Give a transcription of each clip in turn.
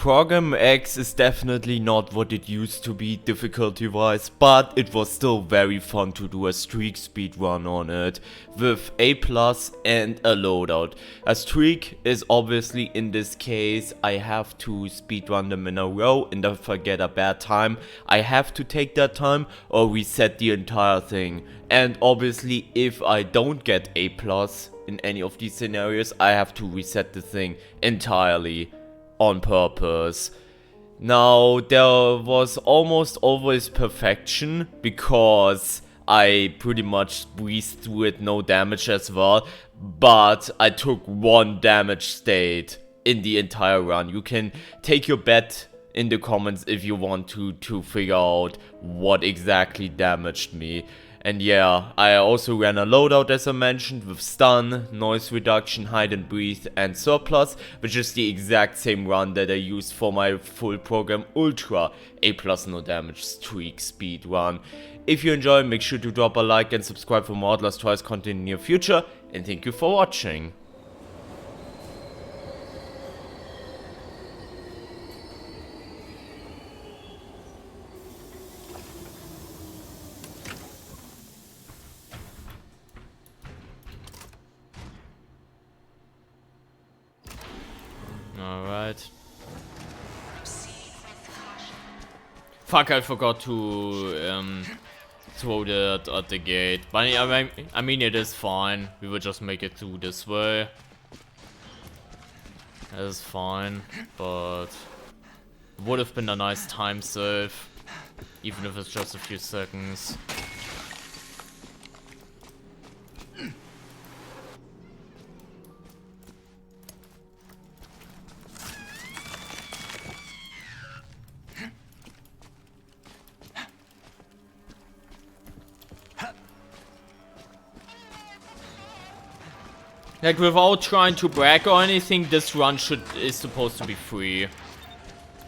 Program X is definitely not what it used to be difficulty wise, but it was still very fun to do a streak speedrun on it with A+ and a loadout. A streak is obviously, in this case, I have to speedrun them in a row, and if I get a bad time, I have to take that time or reset the entire thing. And obviously if I don't get A+ in any of these scenarios, I have to reset the thing entirely. On purpose. Now, there was almost always perfection because I pretty much breezed through it, no damage as well, but I took 1 damage state in the entire run. You can take your bet in the comments if you want to figure out what exactly damaged me. And yeah, I also ran a loadout, as I mentioned, with stun, noise reduction, hide and breathe, and surplus, which is the exact same run that I used for my full program Ultra A+ no damage streak speed run. If you enjoy, make sure to drop a like and subscribe for more Outlast Trials content in the near future, and thank you for watching. Alright. Fuck, I forgot to throw that at the gate. But I mean, it is fine. We will just make it through this way. That is fine, but would have been a nice time save, even if it's just a few seconds. Like, without trying to brag or anything, this run is supposed to be free.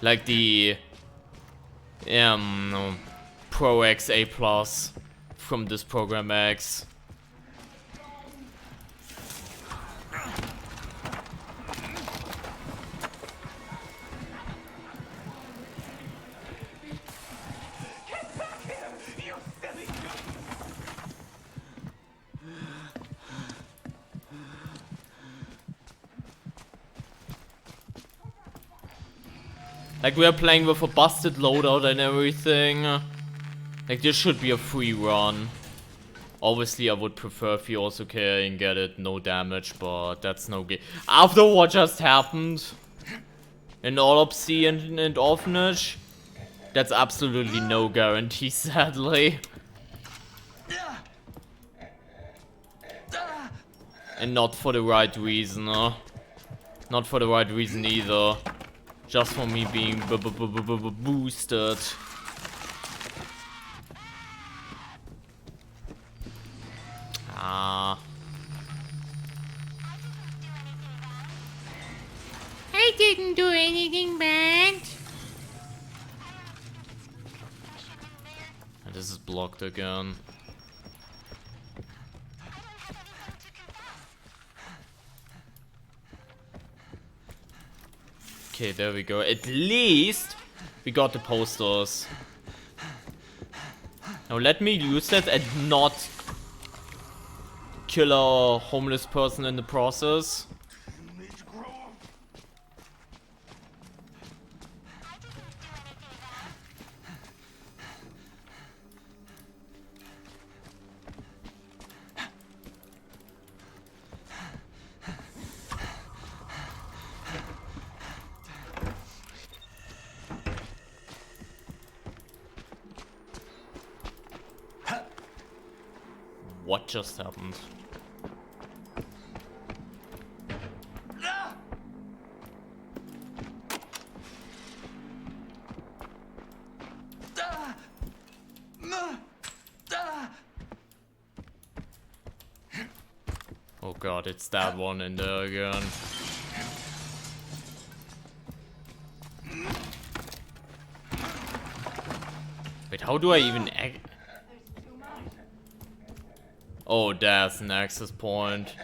Like the Pro X A+ from this Program X. Like, we are playing with a busted loadout and everything. Like, this should be a free run. Obviously, I would prefer if you also can get it no damage, but that's no game. After what just happened in Autopsy and Orphanage, that's absolutely no guarantee, sadly. And not for the right reason, Not for the right reason either. Just for me being boosted. Ah. I didn't do anything bad. And this is blocked again. Okay, there we go. At least we got the posters. Now let me use that and not kill a homeless person in the process. What just happened? Oh god, it's that one in there again. Wait, how do I even Oh, that's an access point.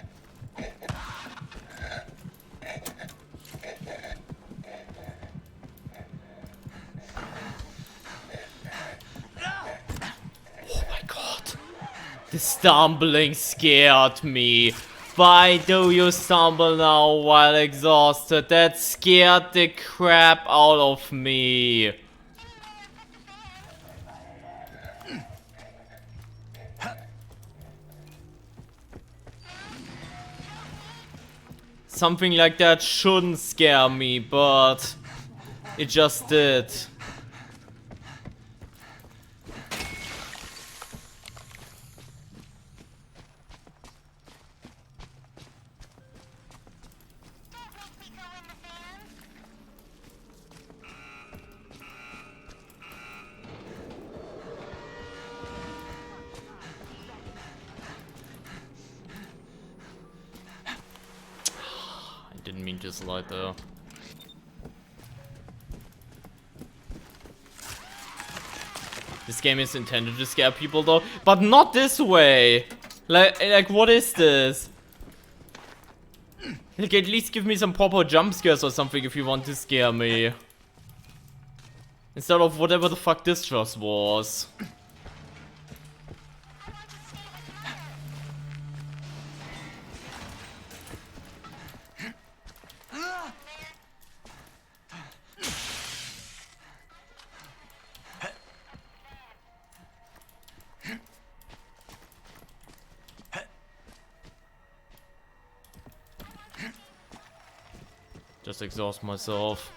The stumbling scared me. Why do you stumble now while exhausted? That scared the crap out of me. Something like that shouldn't scare me, but it just did. Didn't mean to slide there. This game is intended to scare people though, but not this way. Like what is this? Like at least give me some proper jump scares or something if you want to scare me. Instead of whatever the fuck this just was. Just exhaust myself.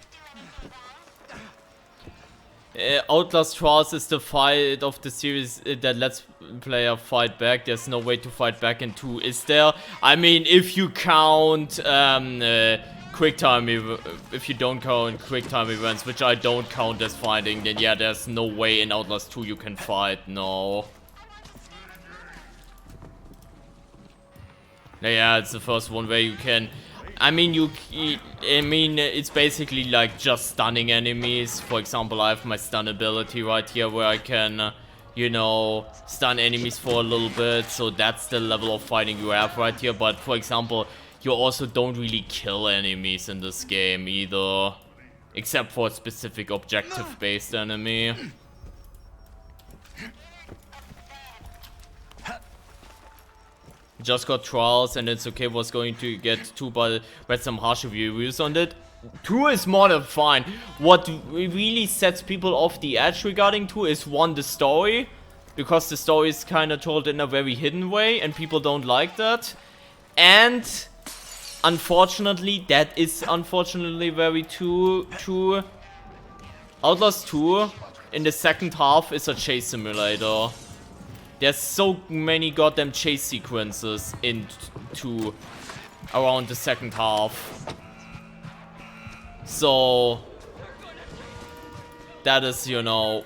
Outlast Trials is the fight of the series that lets player fight back. There's no way to fight back in 2, is there? I mean, if you count quick time, if you don't count quick time events, which I don't count as fighting, then yeah, there's no way in Outlast 2 you can fight. No. Yeah, it's the first one where you can. I mean, it's basically like just stunning enemies. For example, I have my stun ability right here where I can, you know, stun enemies for a little bit. So that's the level of fighting you have right here. But for example, you also don't really kill enemies in this game either. Except for a specific objective-based enemy. Just got Trials and it's okay, was going to get 2, but read some harsh reviews on it. 2 is more than fine. What really sets people off the edge regarding 2 is 1, the story. Because the story is kind of told in a very hidden way and people don't like that. And unfortunately, that is unfortunately very true. Outlast 2 in the second half is a chase simulator. There's so many goddamn chase sequences into around the second half. So that is, you know,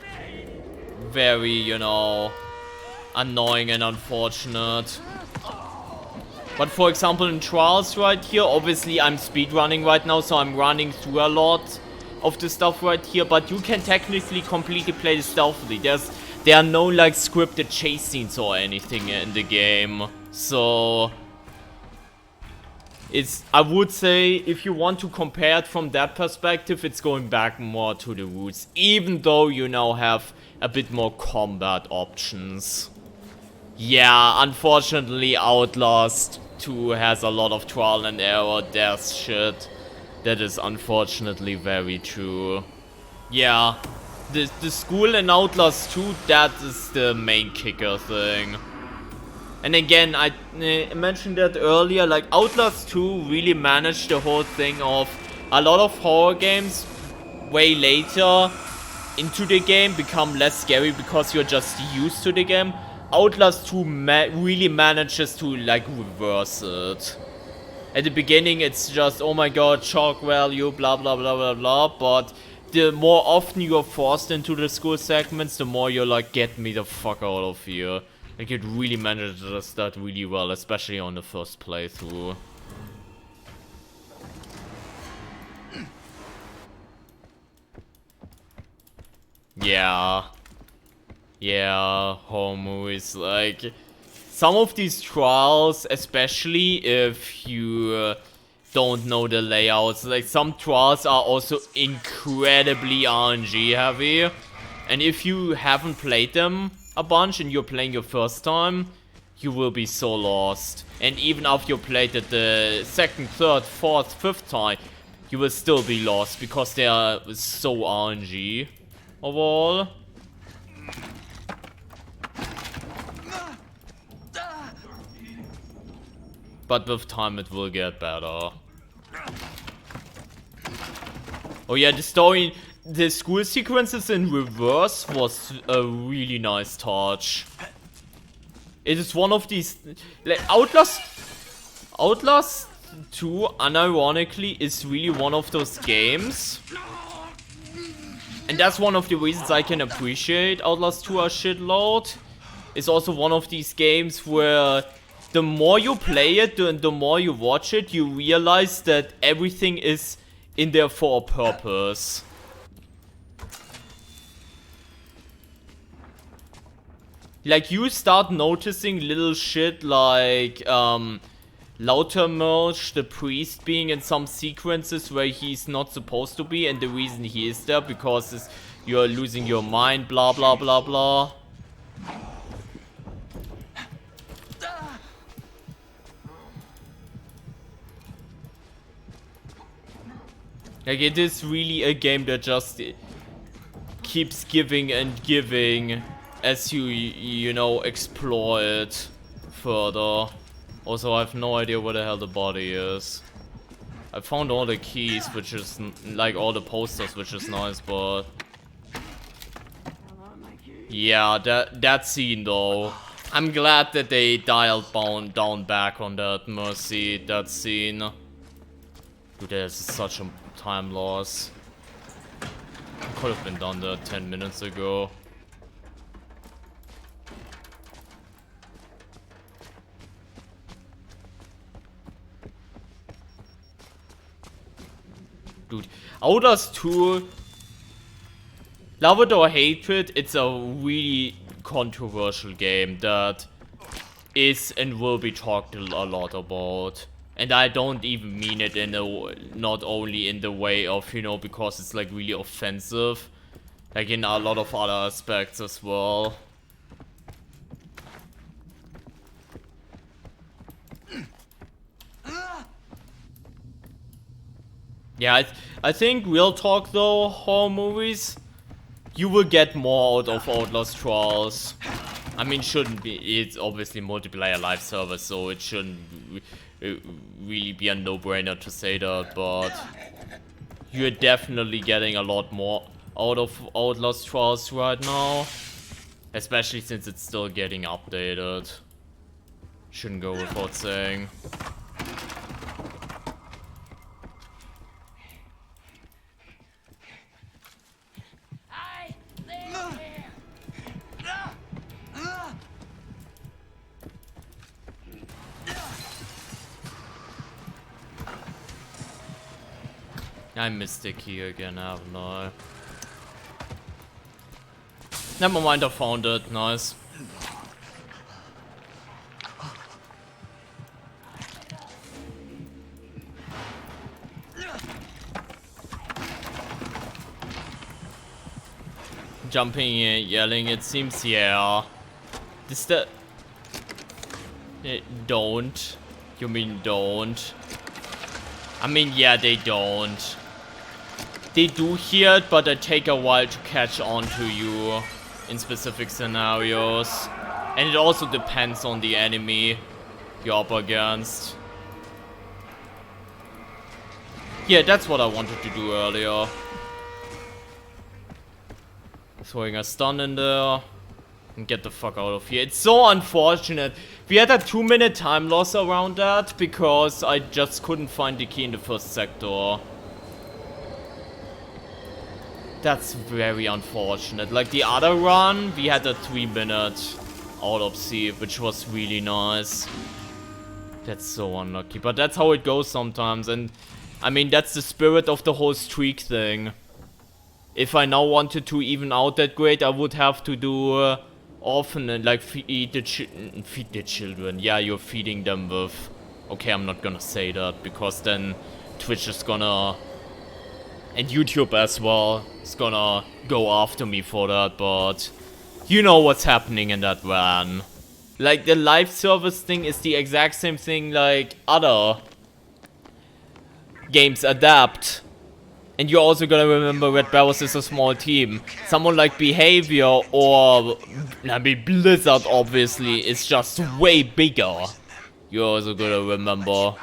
very, you know, annoying and unfortunate. But for example in Trials right here, obviously I'm speedrunning right now, so I'm running through a lot of the stuff right here, but you can technically completely play this stealthily. There are no like scripted chase scenes or anything in the game. So I would say if you want to compare it from that perspective, it's going back more to the roots, even though you now have a bit more combat options. Yeah, unfortunately Outlast 2 has a lot of trial and error death shit. That is unfortunately very true. Yeah. The school in Outlast 2, that is the main kicker thing. And again, I mentioned that earlier, like Outlast 2 really managed the whole thing of a lot of horror games way later into the game become less scary because you're just used to the game. Outlast 2 really manages to like reverse it. At the beginning it's just, oh my god, shock value, blah blah blah blah blah, but the more often you're forced into the school segments, the more you're like, get me the fuck out of here. Like, it really manages that really well, especially on the first playthrough. Yeah. Yeah, horror movies, like, some of these trials, especially if you don't know the layouts, like some trials are also incredibly RNG heavy, and if you haven't played them a bunch and you're playing your first time, you will be so lost. And even after you played it the second, third, fourth, fifth time, you will still be lost because they are so RNG overall. But with time it will get better. Oh yeah, the school sequences in reverse was a really nice touch. It is one of these, like, Outlast 2, unironically, is really one of those games. And that's one of the reasons I can appreciate Outlast 2 a shitload. It's also one of these games where the more you play it, the more you watch it, you realize that everything is in there for a purpose. Like, you start noticing little shit like, Lautermerch, the priest, being in some sequences where he's not supposed to be, and the reason he is there because you're losing your mind, blah blah blah blah. Like, it is really a game that just keeps giving and giving as you know, explore it further. Also, I have no idea where the hell the body is. I found all the keys, which is, like, all the posters, which is nice, but... yeah, that scene, though. I'm glad that they dialed down back on that Mercy, that scene. Dude, there's such a time loss. Could have been done that 10 minutes ago. Dude, Outlast 2, love it or hate it, it's a really controversial game that is and will be talked a lot about. And I don't even mean it in not only in the way of, you know, because it's like really offensive, like in a lot of other aspects as well. Yeah, I think real talk though, horror movies, you will get more out of Outlast Trials. I mean, shouldn't be, it's obviously multiplayer live service, so it shouldn't really be a no-brainer to say that, but you're definitely getting a lot more out of Outlast Trials right now. Especially since it's still getting updated. Shouldn't go without saying. I missed the key again, haven't I? Never mind, I found it. Nice. Jumping and yelling, it seems, yeah. This the... don't. You mean don't? I mean, yeah, they don't. They do hear it, but they take a while to catch on to you in specific scenarios. And it also depends on the enemy you're up against. Yeah, that's what I wanted to do earlier. Throwing a stun in there. And get the fuck out of here. It's so unfortunate. We had a 2-minute time loss around that because I just couldn't find the key in the first sector. That's very unfortunate. Like the other run, we had a 3-minute autopsy, which was really nice. That's so unlucky, but that's how it goes sometimes. And I mean, that's the spirit of the whole streak thing. If I now wanted to even out that grade, I would have to do Orphan and like feed the children. Yeah, you're feeding them with... okay, I'm not gonna say that because then Twitch is gonna... and YouTube as well is gonna go after me for that, but you know what's happening in that van. Like, the live service thing is the exact same thing like other games adapt. And you're also gonna remember Red Barrels is a small team. Someone like Behavior or, I mean, Blizzard obviously is just way bigger. You're also gonna remember.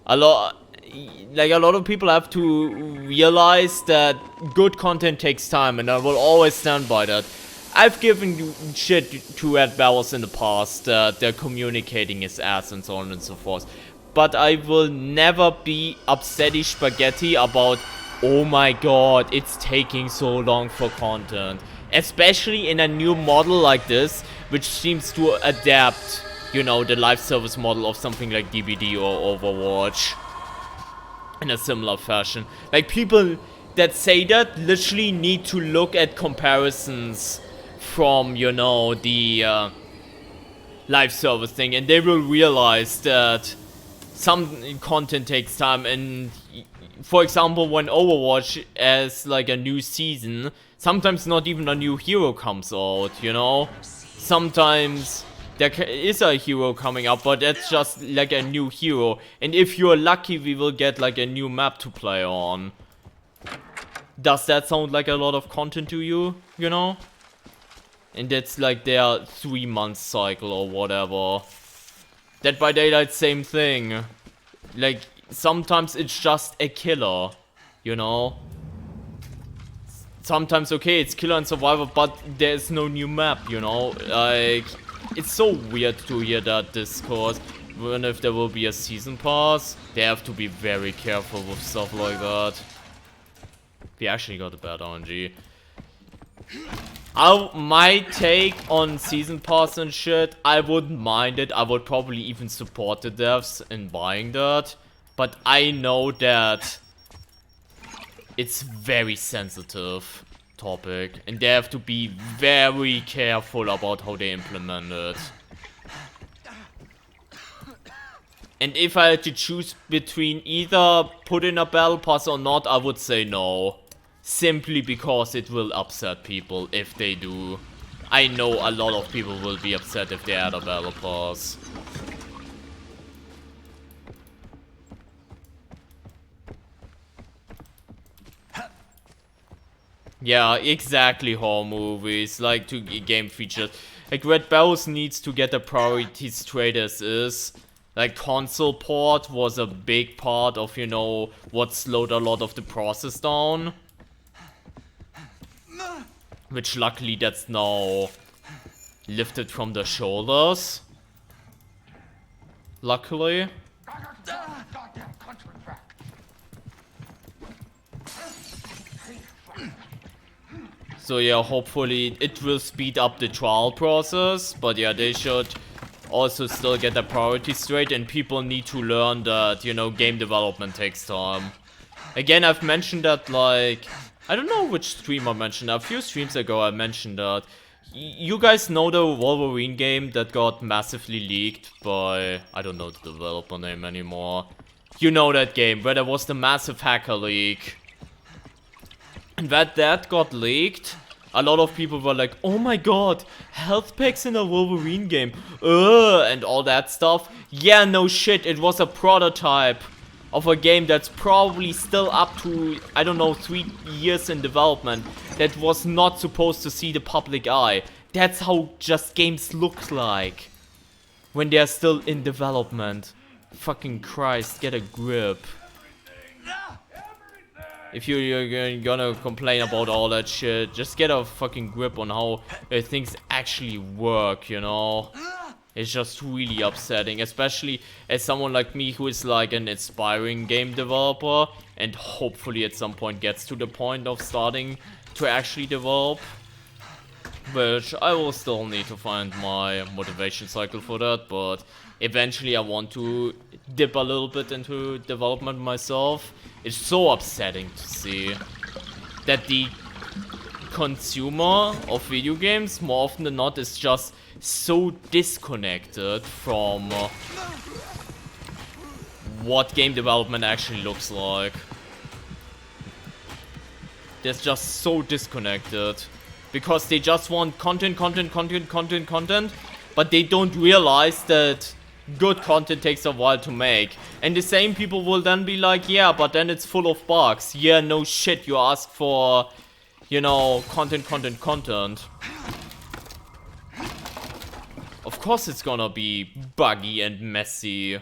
A lot of people have to realize that good content takes time, and I will always stand by that. I've given shit to Red Barrels in the past, that they're communicating his ass and so on and so forth. But I will never be upsetty spaghetti about, oh my god, it's taking so long for content. Especially in a new model like this, which seems to adapt, you know, the live service model of something like DBD or Overwatch. In a similar fashion. Like, people that say that literally need to look at comparisons from, you know, the live service thing, and they will realize that some content takes time. And for example, when Overwatch has like a new season, sometimes not even a new hero comes out, you know? Sometimes there is a hero coming up, but that's just like a new hero. And if you're lucky, we will get like a new map to play on. Does that sound like a lot of content to you, you know? And that's like their 3-month cycle or whatever. Dead by Daylight, same thing. Like, sometimes it's just a killer, you know? Sometimes, okay, it's killer and survivor, but there's no new map, you know? Like, it's so weird to hear that discourse. Even if there will be a season pass, they have to be very careful with stuff like that. We actually got a bad RNG. My take on season pass and shit, I wouldn't mind it. I would probably even support the devs in buying that. But I know that it's very sensitive topic, and they have to be very careful about how they implement it. And if I had to choose between either put in a battle pass or not, I would say no. Simply because it will upset people if they do. I know a lot of people will be upset if they add a battle pass. Yeah, exactly, horror movies, like to game features. Like, Red Barrels needs to get the priorities straight as is. Like, console port was a big part of, you know, what slowed a lot of the process down. Which luckily that's now lifted from the shoulders. Luckily. So yeah, hopefully it will speed up the trial process. But yeah, they should also still get the priorities straight, and people need to learn that, you know, game development takes time. Again, I've mentioned that, like, I don't know which stream I mentioned that. A few streams ago I mentioned that. You guys know the Wolverine game that got massively leaked by, I don't know the developer name anymore. You know that game where there was the massive hacker leak. And that got leaked, a lot of people were like, oh my god, health packs in a Wolverine game, and all that stuff. Yeah, no shit, it was a prototype of a game that's probably still up to, I don't know, 3 years in development, that was not supposed to see the public eye. That's how just games look like when they're still in development. Fucking Christ, get a grip. If you're gonna complain about all that shit, just get a fucking grip on how things actually work, you know? It's just really upsetting, especially as someone like me who is like an aspiring game developer and hopefully at some point gets to the point of starting to actually develop. Which I will still need to find my motivation cycle for that, but eventually I want to dip a little bit into development myself. It's so upsetting to see that the consumer of video games, more often than not, is just so disconnected from what game development actually looks like. They're just so disconnected. Because they just want content, but they don't realize that good content takes a while to make. And the same people will then be like, yeah, but then it's full of bugs. Yeah, no shit, you ask for, you know, content. Of course it's gonna be buggy and messy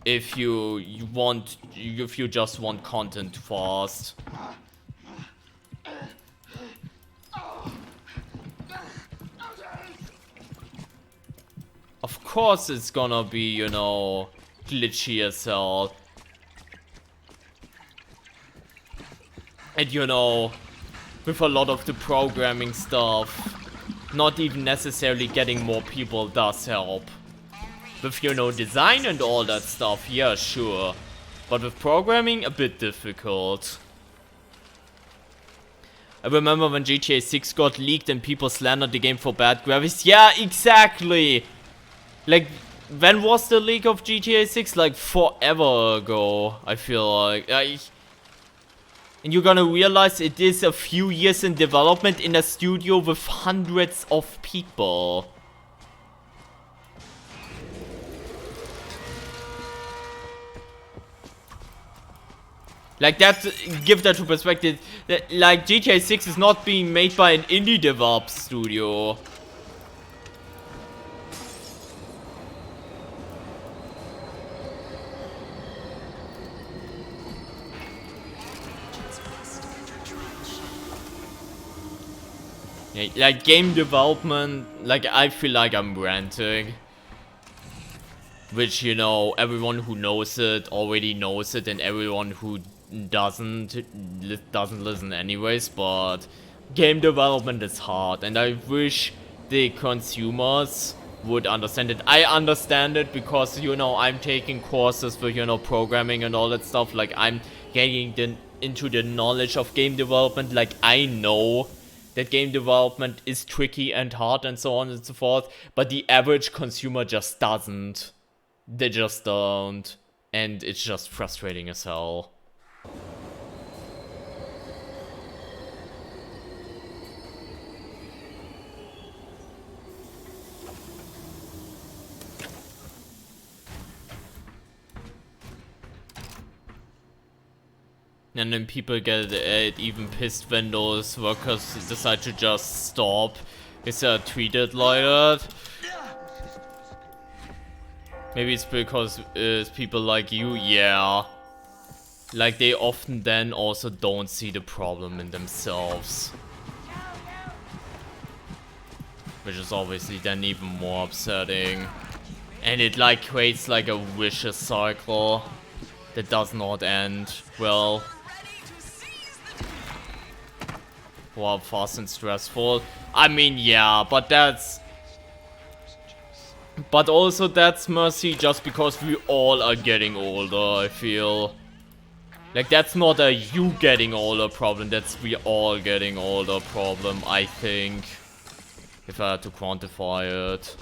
if you just want content fast. Of course it's gonna be, you know, glitchy as hell. And you know, with a lot of the programming stuff, not even necessarily getting more people does help. With, you know, design and all that stuff, yeah, sure. But with programming, a bit difficult. I remember when GTA 6 got leaked and people slandered the game for bad graphics. Yeah, exactly! Like, when was the leak of GTA 6? Like, forever ago, I feel like. And you're gonna realize it is a few years in development in a studio with hundreds of people. Like, that, give that to perspective. Like, GTA 6 is not being made by an indie develop studio. Yeah, like, game development, like, I feel like I'm ranting. Which, you know, everyone who knows it already knows it, and everyone who doesn't listen anyways, but game development is hard, and I wish the consumers would understand it. I understand it because, you know, I'm taking courses for, you know, programming and all that stuff. Like, I'm getting into the knowledge of game development. Like, I know that game development is tricky and hard and so on and so forth, but the average consumer just doesn't. They just don't, and it's just frustrating as hell. And then people get even pissed when those workers decide to just stop. Is that treated like that? Maybe it's because it's people like you, yeah. Like, they often then also don't see the problem in themselves. Which is obviously then even more upsetting. And it, like, creates, like, a vicious cycle that does not end well. Wow, fast and stressful. I mean, yeah, but that's... But also that's mercy just because we all are getting older, I feel. Like, that's not a you getting older problem, that's we all getting older problem, I think. If I had to quantify it.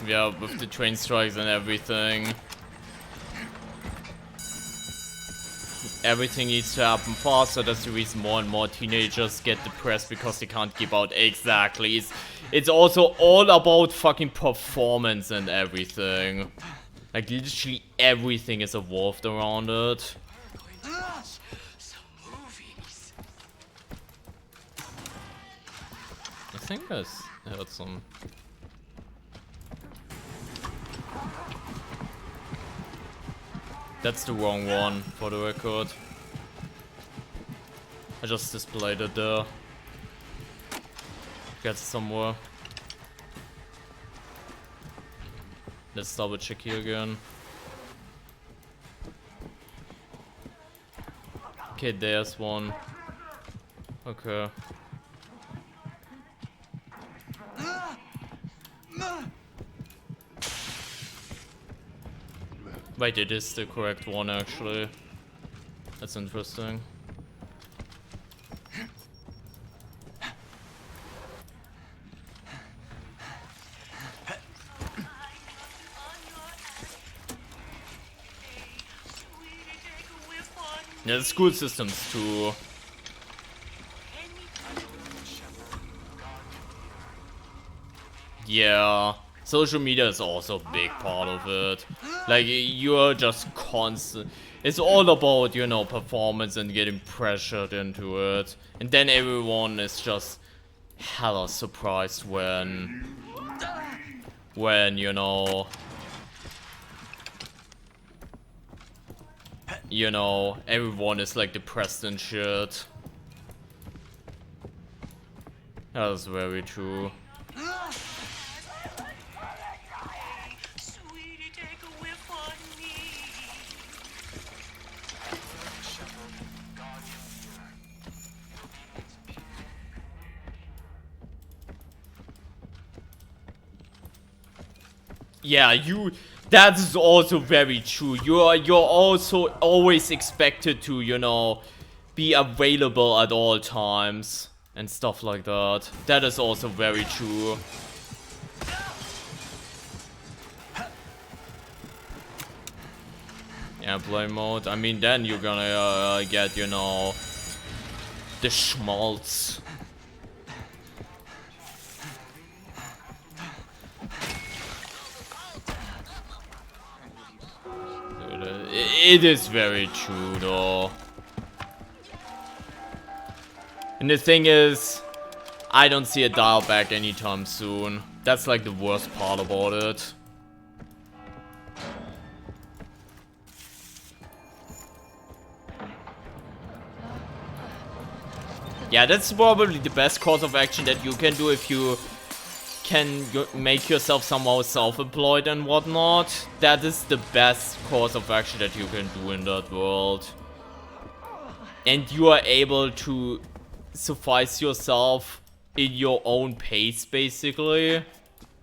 Yeah, with the train strikes and everything. Everything needs to happen faster. That's the reason more and more teenagers get depressed because they can't keep out. Exactly. It's also all about fucking performance and everything. Like, literally everything is evolved around it. I think I heard some... That's the wrong one, for the record. I just displayed it there. Get somewhere. Let's double check here again. Okay, there's one. Okay. Wait, it is the correct one actually. That's interesting. Yeah, the school systems too. Yeah, social media is also a big part of it. Like, you're just constant. It's all about, you know, performance and getting pressured into it. And then everyone is just hella surprised when, you know, everyone is like depressed and shit. That's very true. Yeah, that is also very true. You're also always expected to, you know, be available at all times and stuff like that. That is also very true. Yeah, play mode. I mean, then you're gonna get, you know, the schmaltz. It is very true though. And the thing is, I don't see a dial back anytime soon. That's like the worst part about it. Yeah, that's probably the best course of action that you can do if you can make yourself somehow self-employed and whatnot. That is the best course of action that you can do in that world. And you are able to suffice yourself in your own pace, basically.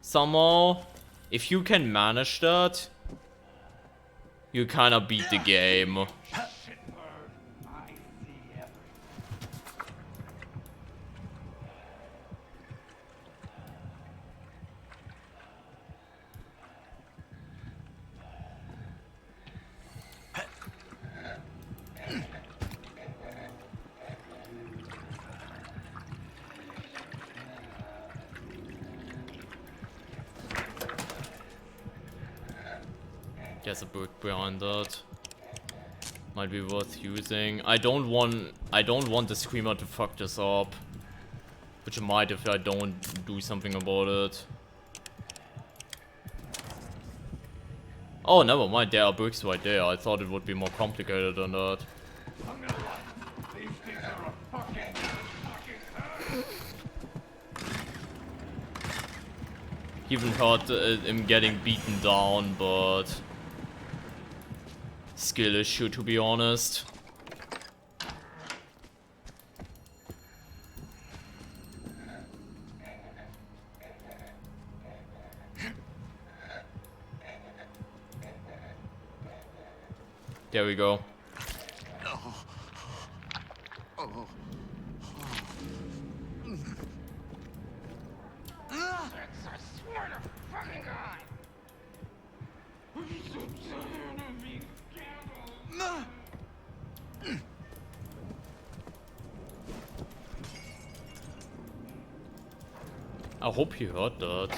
Somehow. If you can manage that, you kinda beat the game. There's a brick behind that. Might be worth using. I don't want the screamer to fuck this up. Which it might if I don't do something about it. Oh, never mind, there are bricks right there. I thought it would be more complicated than that. Even heard him getting beaten down, but skill issue, to be honest. There we go. I hope he heard that.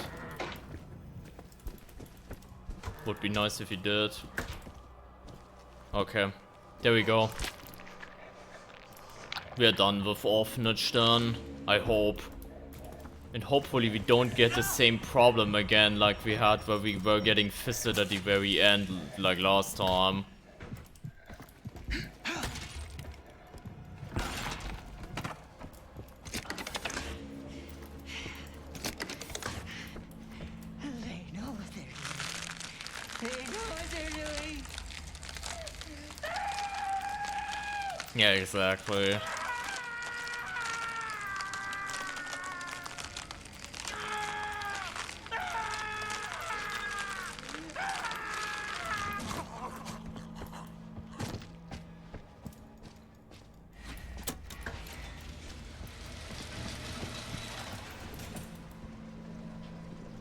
Would be nice if he did. Okay, there we go. We are done with Orphanage then, I hope. And hopefully we don't get the same problem again like we had where we were getting fisted at the very end like last time. Yeah, exactly.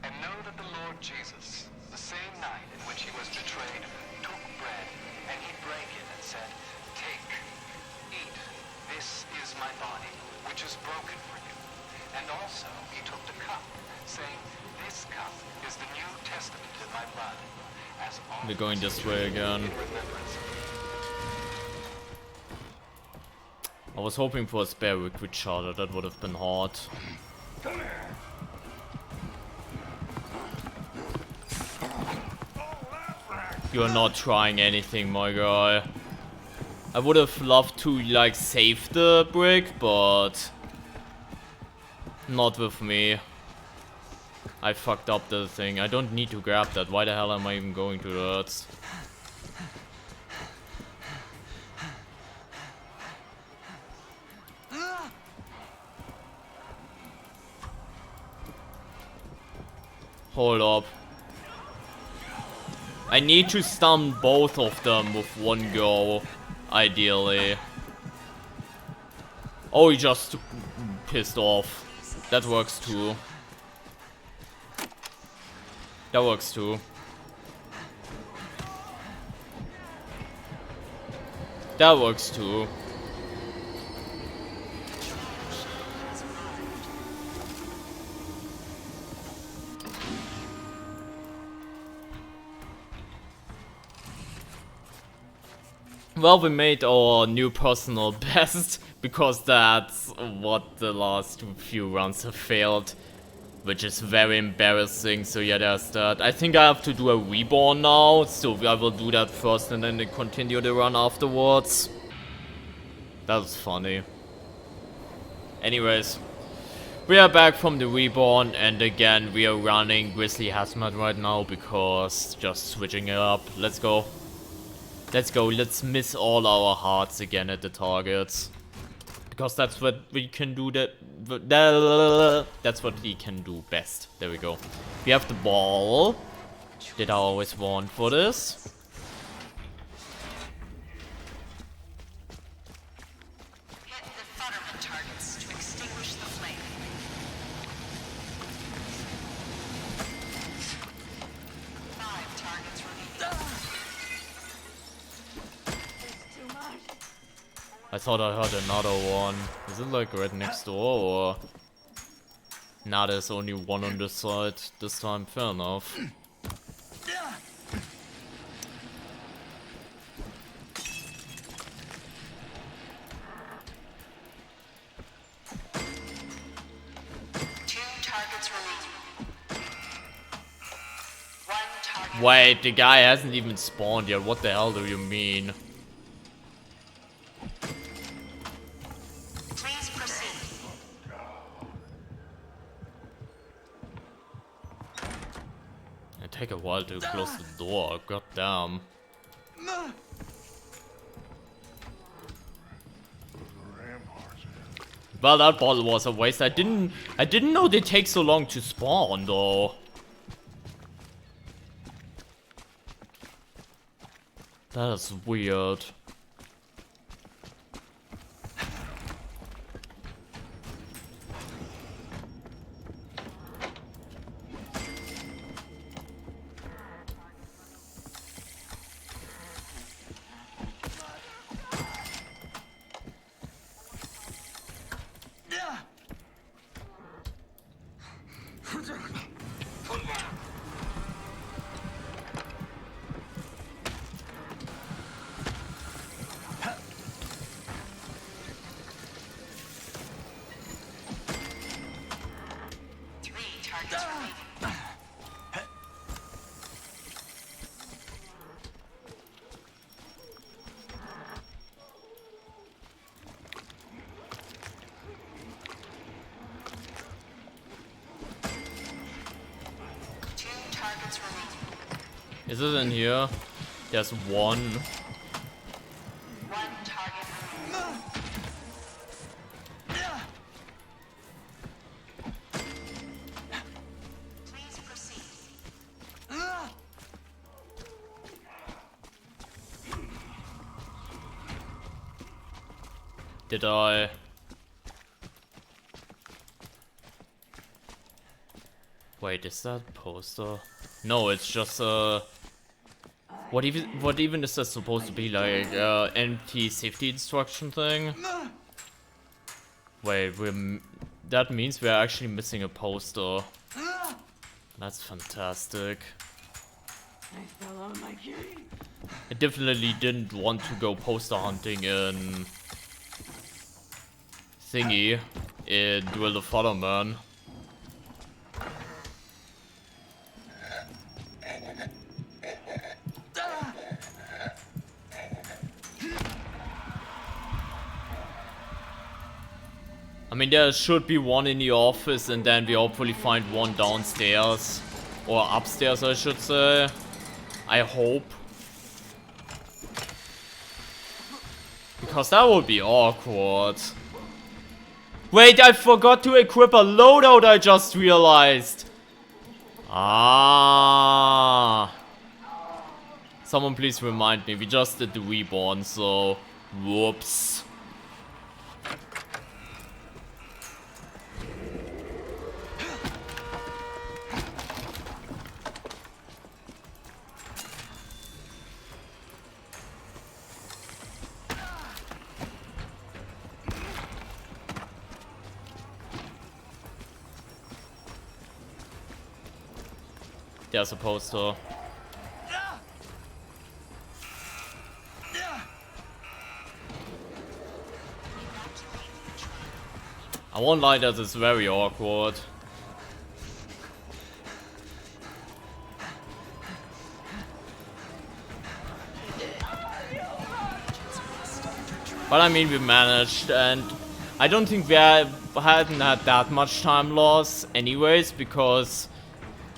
And know that the Lord Jesus, the same night in which he was betrayed, took bread, and he brake it and said, "Take, eat, this is my body, which is broken for you." And also he took the cup, saying, "This cup is the New Testament in my blood. As often We're going this way again. in remembrance of me." I was hoping for a spare liquid charger, that would have been hard. You're not trying anything, my guy. I would have loved to, like, save the brick, but not with me. I fucked up the thing. I don't need to grab that. Why the hell am I even going to that? Hold up. I need to stun both of them with one go, ideally. Oh, he just pissed off. That works too. That works too. That works too. Well, we made our new personal best, because that's what the last few runs have failed. Which is very embarrassing, so yeah, there's that. I think I have to do a reborn now, so I will do that first and then continue the run afterwards. That was funny. Anyways, we are back from the reborn, and again, we are running Grizzly Hazmat right now, because just switching it up. Let's go. Let's go, let's miss all our hearts again at the targets. Because that's what we can do, that's what we can do best. There we go. We have the ball that I always want for this. Hit the Futterman targets to extinguish the flame. Five targets remaining. I thought I heard another one. Is it like right next door or? Nah, there's only one on this side this time. Fair enough. Two targets remaining. One target. Wait, the guy hasn't even spawned yet. What the hell do you mean? Please proceed. It take a while to close the door. God damn. Well, that bottle was a waste. I didn't know they take so long to spawn though. That is weird. Three targets remaining. Two targets remaining. Is it in here? There's one. One target remaining. Did I? Wait, is that a poster? No, it's just what even is that supposed to be, like empty safety instruction thing? Wait, that means we're actually missing a poster. That's fantastic. I fell on my key. I definitely didn't want to go poster hunting in thingy in Duel the Futterman. I mean, there should be one in the office, and then we hopefully find one downstairs. Or upstairs, I should say. I hope. Because that would be awkward. Wait, I forgot to equip a loadout, I just realized. Ah. Someone please remind me, we just did the reborn, so whoops. There's a poster. I won't lie, that is very awkward. But I mean, we managed, and I don't think we hadn't had that much time loss anyways, because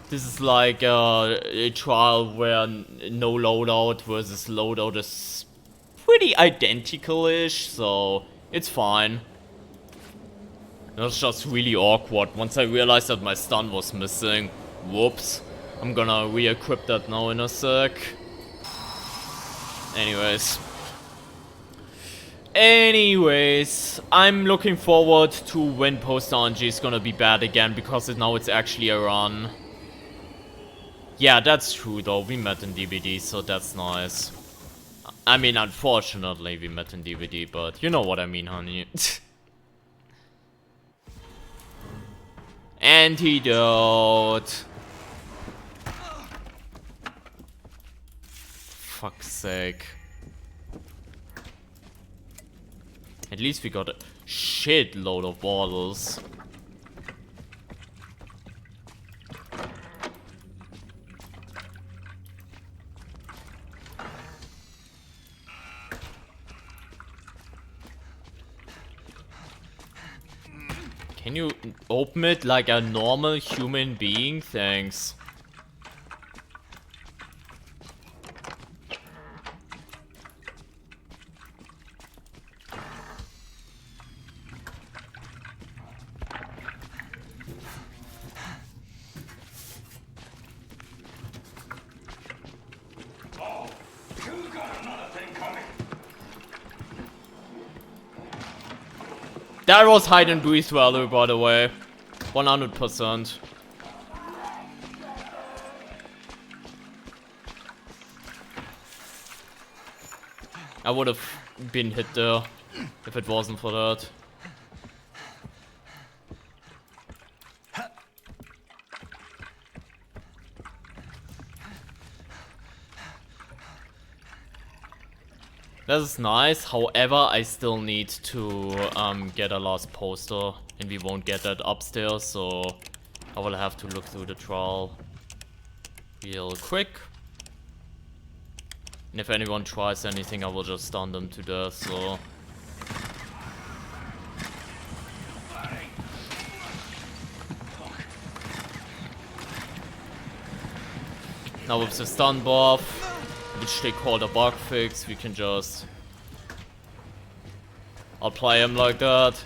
this is like a trial where no loadout versus loadout is pretty identical-ish, so it's fine. It was just really awkward once I realized that my stun was missing. Whoops. I'm gonna re-equip that now in a sec. Anyways, I'm looking forward to when poster RNG is gonna be bad again, because now it's actually a run. Yeah, that's true though, we met in DVD, so that's nice. I mean, unfortunately we met in DVD, but you know what I mean, honey. Antidote. Fuck's sake. At least we got a shitload of bottles. Can you open it like a normal human being? Thanks. That was hide and breathe value, by the way. 100%. I would have been hit there if it wasn't for that. That is nice, however, I still need to get a last poster, and we won't get that upstairs, so I will have to look through the trial real quick. And if anyone tries anything, I will just stun them to death, so... Now with the stun buff, which they call the bug fix, we can just apply him like that.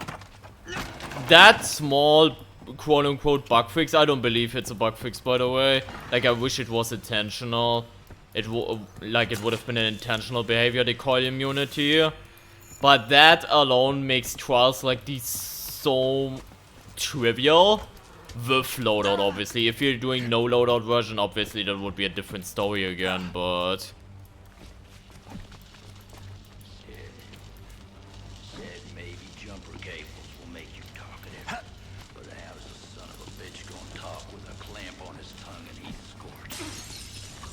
That small quote-unquote bug fix, I don't believe it's a bug fix, by the way. Like, I wish it was intentional. It would have been an intentional behavior, the coil immunity. But that alone makes trials like these so trivial. With loadout, obviously. If you're doing no loadout version, obviously that would be a different story again, but... Said maybe jumper cables will make you talkative. But how's the son of a bitch gonna talk with a clamp on his tongue and he's scorched?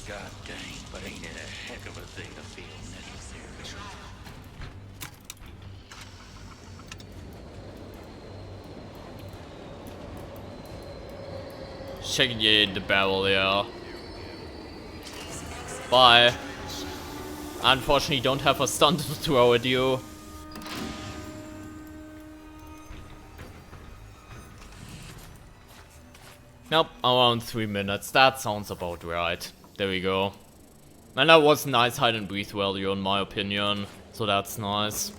God dang, but ain't it a heck of a thing to feel necessary? Checking you in the barrel, yeah. Bye. Unfortunately, don't have a stunt to throw at you. Nope, around 3 minutes. That sounds about right. There we go. And that was nice hide and breathe value in my opinion. So that's nice.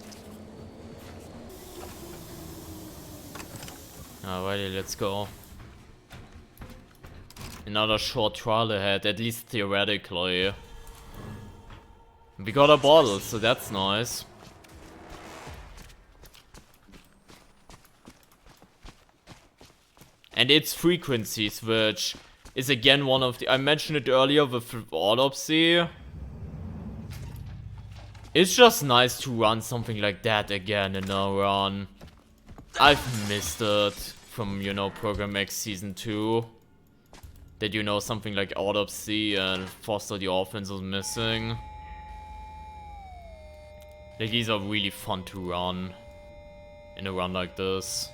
Alrighty, let's go. Another short trial ahead, at least theoretically. We got a bottle, so that's nice. And its frequencies, which is again one of the... I mentioned it earlier with Autopsy. It's just nice to run something like that again in a run. I've missed it from, you know, Program X Season 2. That, you know, something like Autopsy and Foster the Orphans was missing. Like, these are really fun to run in a run like this.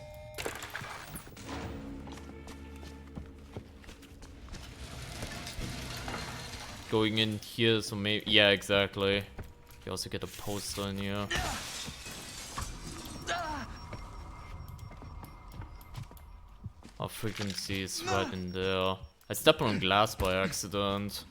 Going in here, so maybe... Yeah, exactly. You also get a poster in here. Our frequency is right in there. I stepped on glass by accident.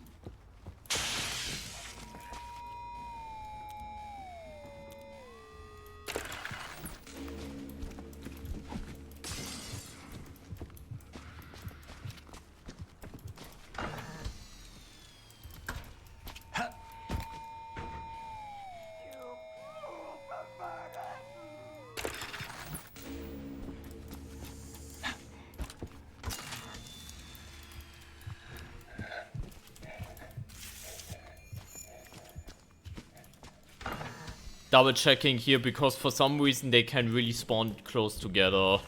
Double checking here because for some reason they can really spawn close together.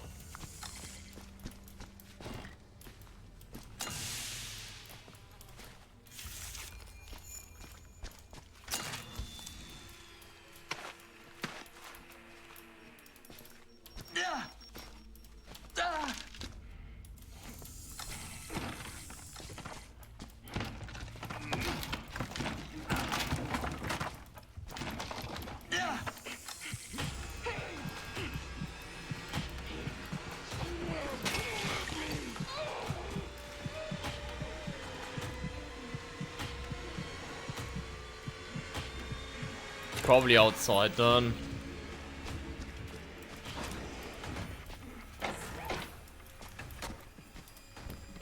Probably outside then.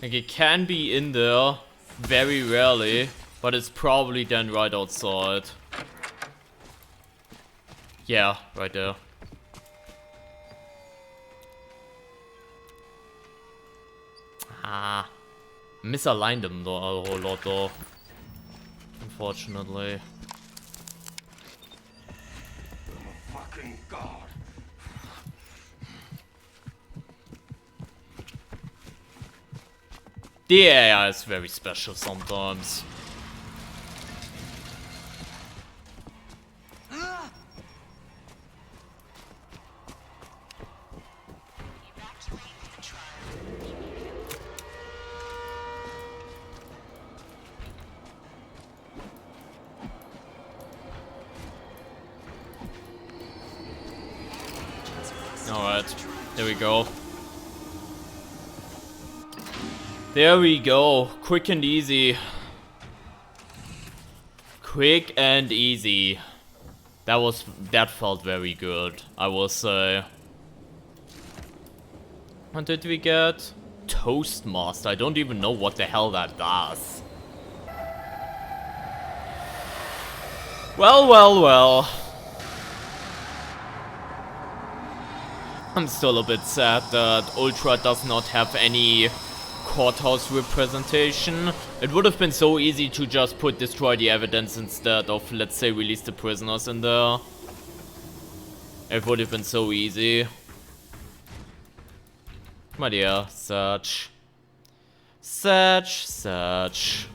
Like it can be in there, very rarely, but it's probably then right outside. Yeah, right there. Ah, misaligned them though a whole lot though, unfortunately. Fucking God. The AI is very special sometimes. Alright, there we go. There we go. Quick and easy. Quick and easy. That felt very good, I will say. What did we get? Toastmaster. I don't even know what the hell that does. Well, well, well. I'm still a bit sad that Ultra does not have any courthouse representation. It would have been so easy to just destroy the evidence instead of, let's say, release the prisoners in there. It would have been so easy. My dear, search. Search.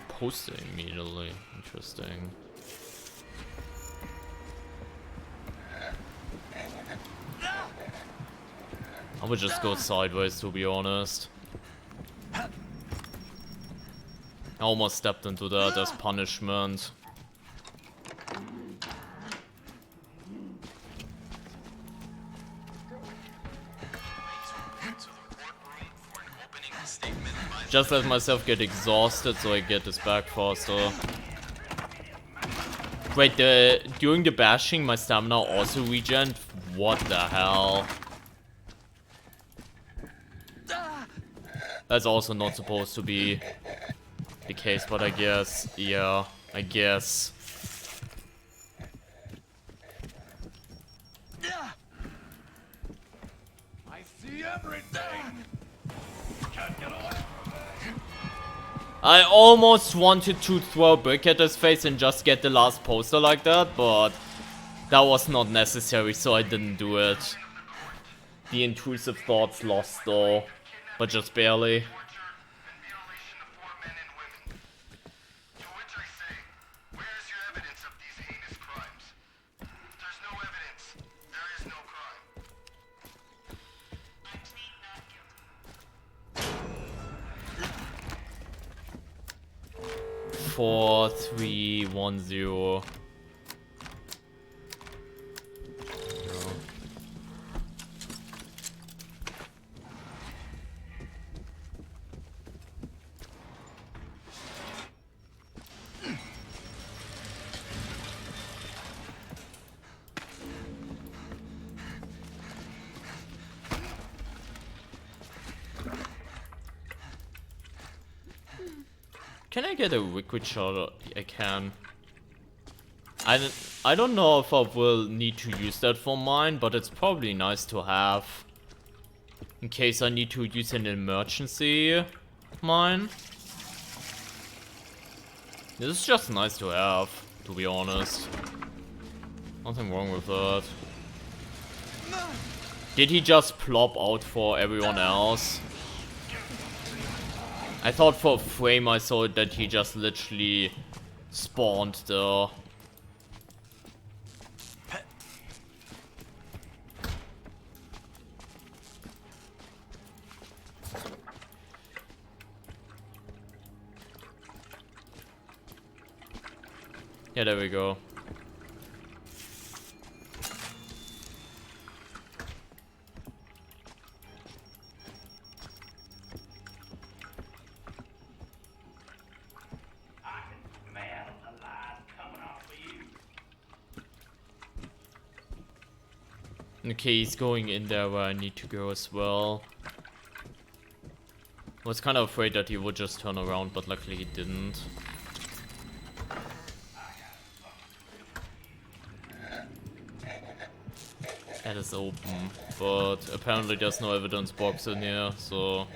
Posted immediately. Interesting. I would just go sideways, to be honest. I almost stepped into that as punishment. Just let myself get exhausted so I get this back faster. Wait, during the bashing my stamina also regen? What the hell? That's also not supposed to be the case, but I guess, yeah, I guess. I see everything. Can't get away. I almost wanted to throw a brick at his face and just get the last poster like that, but that was not necessary, so I didn't do it. The intrusive thoughts lost though, but just barely. Four, 3, 1, 0. Can I get a liquid shot? I can. I don't know if I will need to use that for mine, but it's probably nice to have. In case I need to use an emergency mine. This is just nice to have, to be honest. Nothing wrong with that. Did he just plop out for everyone else? I thought for a frame I saw that he just literally spawned there. Yeah, there we go. Okay, he's going in there where I need to go as well. I was kind of afraid that he would just turn around, but luckily he didn't. That is open, but apparently there's no evidence box in here, so...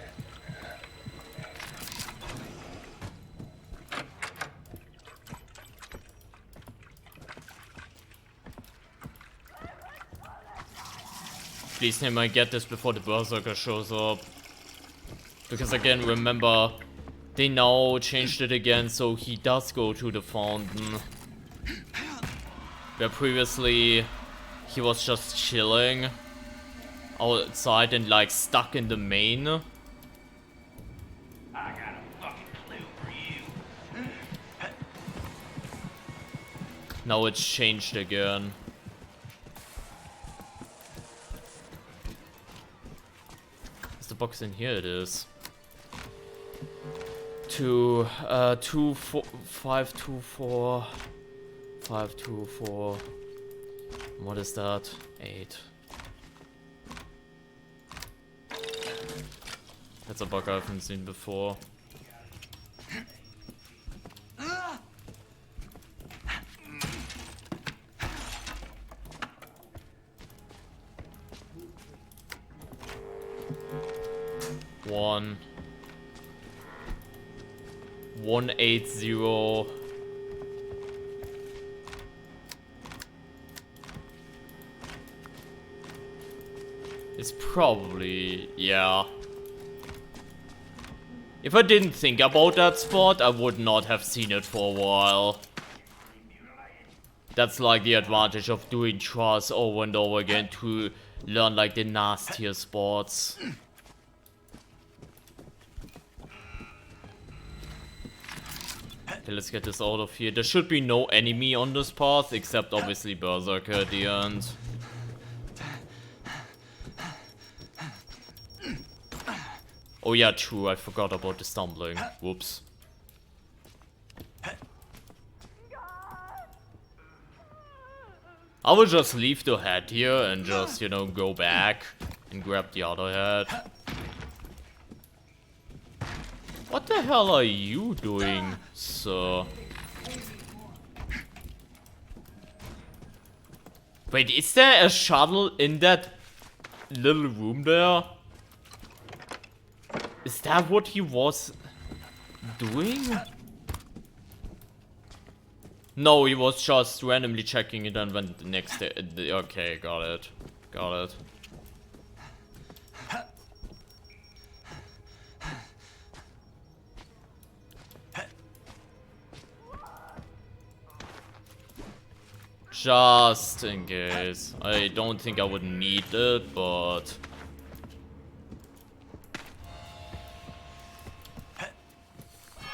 Please name I get this before the Berserker shows up. Because again, remember, they now changed it again, so he does go to the fountain. Where previously, he was just chilling outside and like stuck in the main. I got a fucking clue for you. Now it's changed again. The box in here? It is 2 2 4 5 2 4 5 2 4. What is that? 8. That's a bug I haven't seen before. 180. It's probably, yeah. If I didn't think about that spot, I would not have seen it for a while. That's like the advantage of doing trials over and over again to learn like the nastier spots. Okay, let's get this out of here. There should be no enemy on this path, except obviously Berserker at the end. Oh yeah, true, I forgot about the stumbling. Whoops. I will just leave the head here and just, you know, go back and grab the other head. What the hell are you doing, sir? Wait, is there a shuttle in that little room there? Is that what he was doing? No, he was just randomly checking it and went the next day. Okay, got it. Got it. Just in case. I don't think I would need it, but...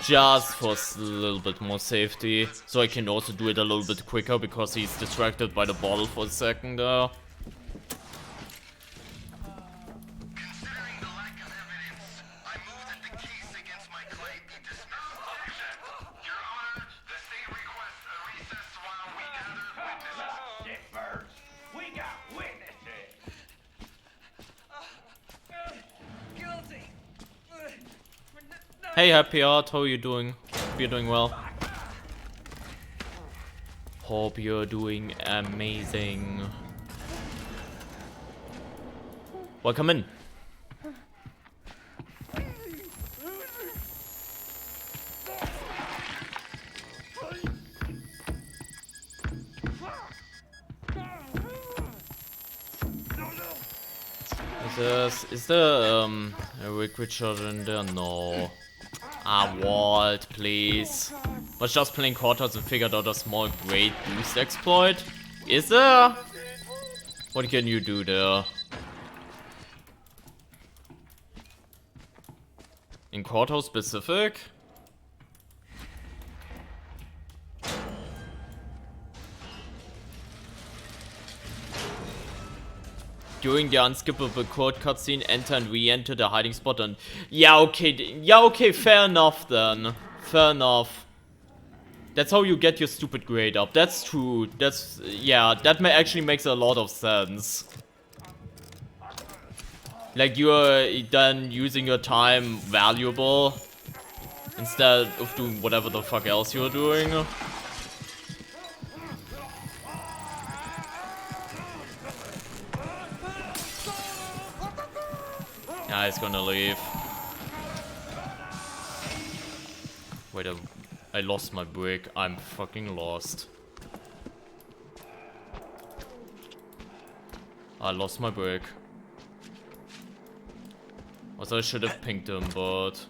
just for a little bit more safety. So I can also do it a little bit quicker because he's distracted by the bottle for a second there. Considering the lack of evidence, I move that the case against my client be dismissed. Your Honor, the state requests a recess while we gather witnesses. Get first. We got witnesses. Guilty. Hey Happy Art, how are you doing? Hope you're doing well. Hope you're doing amazing. Welcome in. Is there a liquid shot in there? No. Ah, Walt, please. Was just playing Courthouse and figured out a small great boost exploit. Is there? What can you do there? In Courthouse specific? During the unskippable court cutscene, enter and re-enter the hiding spot and... yeah, okay, fair enough then. Fair enough. That's how you get your stupid grade up. That's true. That's... yeah, that actually makes a lot of sense. Like, you're then using your time valuable instead of doing whatever the fuck else you're doing. Yeah, he's gonna leave. Wait, I lost my brick. I'm fucking lost. I lost my brick. Also, I should have pinged him, but...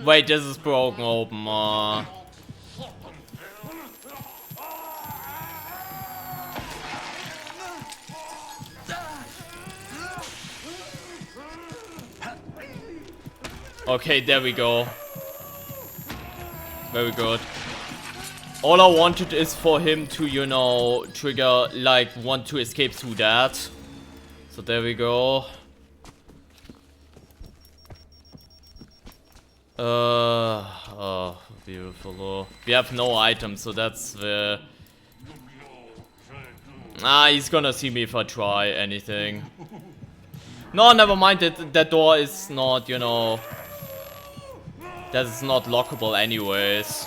wait, this is broken open, okay, there we go. Very good. All I wanted is for him to, you know, trigger, like, want to escape through that. So there we go. Oh, beautiful. We have no items, so that's the... ah, he's gonna see me if I try anything. No, never mind, that door is not, you know... that is not lockable anyways.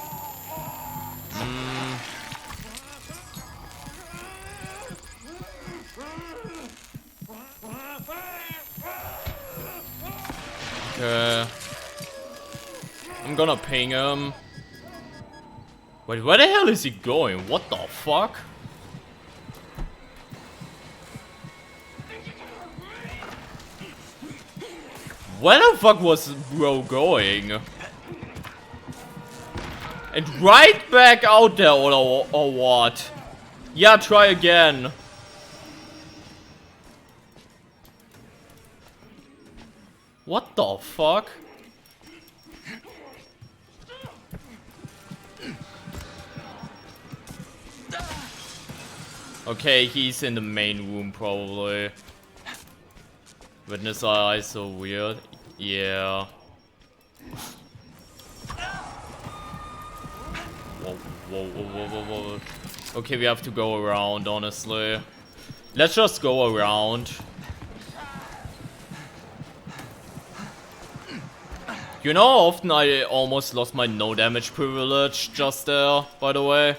Okay. I'm gonna ping him. Wait, where the hell is he going? What the fuck? Where the fuck was bro going? And right back out there or what? Yeah, try again. What the fuck? Okay, he's in the main room probably. Witness eye so weird. Yeah. Whoa. Okay, we have to go around, honestly. Let's just go around. You know how often I almost lost my no damage privilege just there, by the way?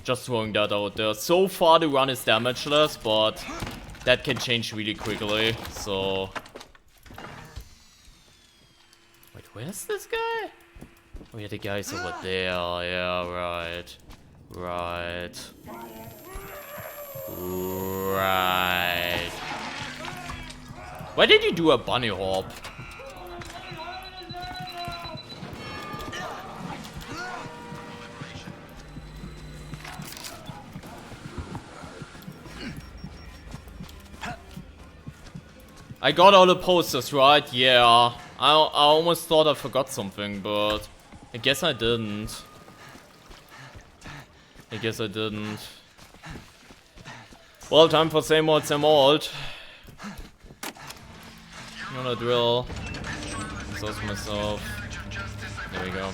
Just throwing that out there. So far the run is damageless, but that can change really quickly, so... Wait, where's this guy? Oh yeah, the guy's over there, yeah, right. Right. Why did you do a bunny hop? I got all the posters, right? Yeah. I almost thought I forgot something, but I guess I didn't. Well, time for same old, same old. You know the drill. Exhaust myself. There we go.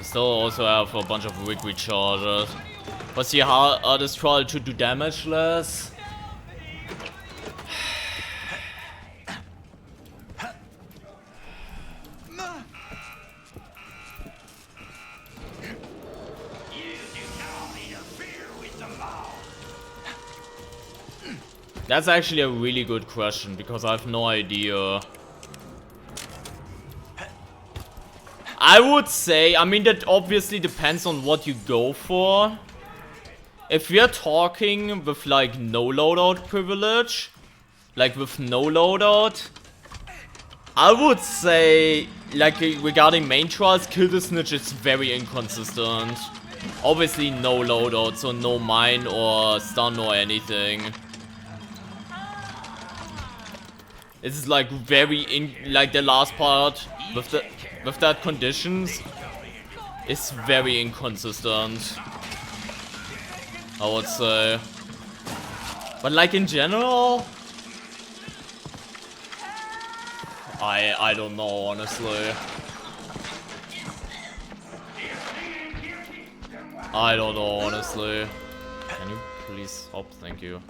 Still also have a bunch of rig recharges. What's the hardest trial to do damage less? That's actually a really good question because I have no idea. I would say, I mean, that obviously depends on what you go for. If we're talking with like no loadout privilege, like with no loadout, I would say, like regarding main trials, kill the snitch is very inconsistent. Obviously no loadout, so no mine or stun or anything. It's like very like the last part with that conditions is very inconsistent, I would say. But like in general, I don't know, honestly. I don't know, honestly. Can you please stop? Thank you.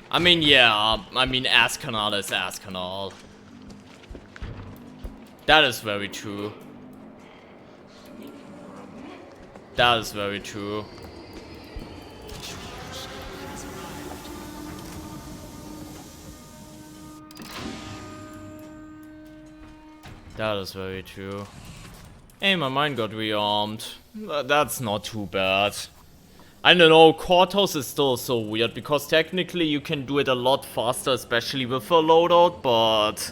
I mean, yeah, I mean, ass canal is ass canal. That is very true. That is very true. That is very true. Hey, my mine got rearmed. That's not too bad. I don't know, Courthouse is still so weird because technically you can do it a lot faster, especially with a loadout, but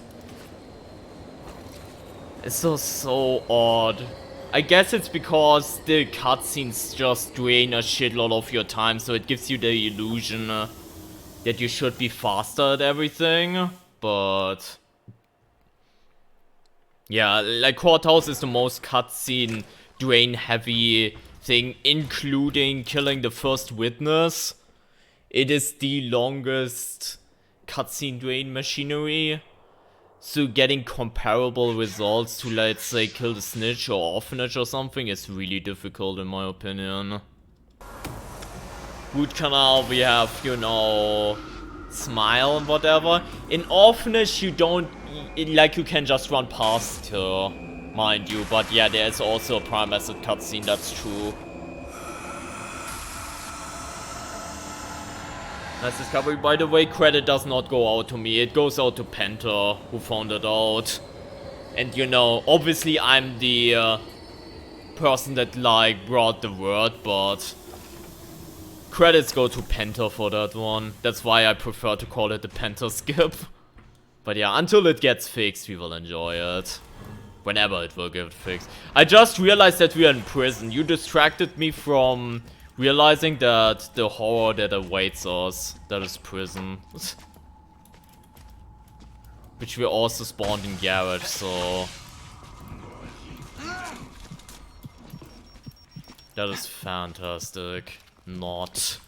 it's still so odd. I guess it's because the cutscenes just drain a shitload of your time, so it gives you the illusion that you should be faster at everything, but... Yeah, like Courthouse is the most cutscene drain heavy thing, including killing the first witness. It is the longest cutscene drain machinery. So getting comparable results to, let's say, kill the Snitch or Orphanage or something is really difficult in my opinion. Root Canal, we have, you know, Smile and whatever. In Orphanage you don't, like, you can just run past her, mind you. But yeah, there's also a Prime Asset cutscene, that's true. Nice discovery. By the way, credit does not go out to me. It goes out to Penta, who found it out. And you know, obviously I'm the person that, like, brought the word, but credits go to Penta for that one. That's why I prefer to call it the Penta skip. But yeah, until it gets fixed, we will enjoy it. Whenever it will get fixed. I just realized that we are in prison. You distracted me from realizing that the horror that awaits us, that is prison. Which we also spawned in garage, so... That is fantastic. Not.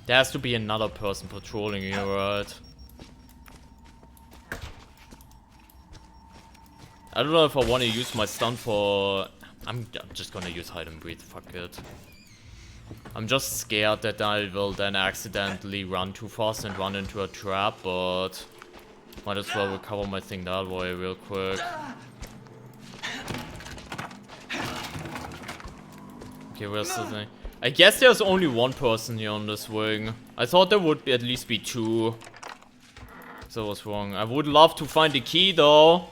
There has to be another person patrolling here, right? I don't know if I want to use my stun for... I'm just gonna use hide and breathe, fuck it. I'm just scared that I will then accidentally run too fast and run into a trap, but... Might as well recover my thing that way real quick. Okay, where's the thing? I guess there's only one person here on this wing. I thought there would at least be two. So I was wrong. I would love to find the key though.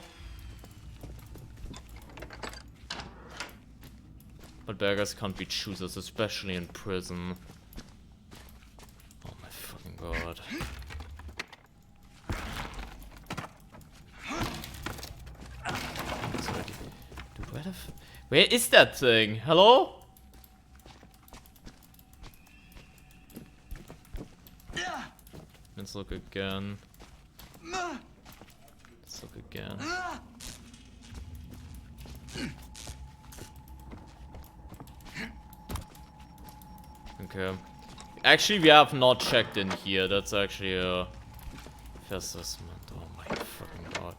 But beggars can't be choosers, especially in prison. Oh my fucking god. Dude, where is that thing? Hello? Let's look again. Let's look again. Okay. Actually, we have not checked in here. That's actually a assessment. Oh my fucking god.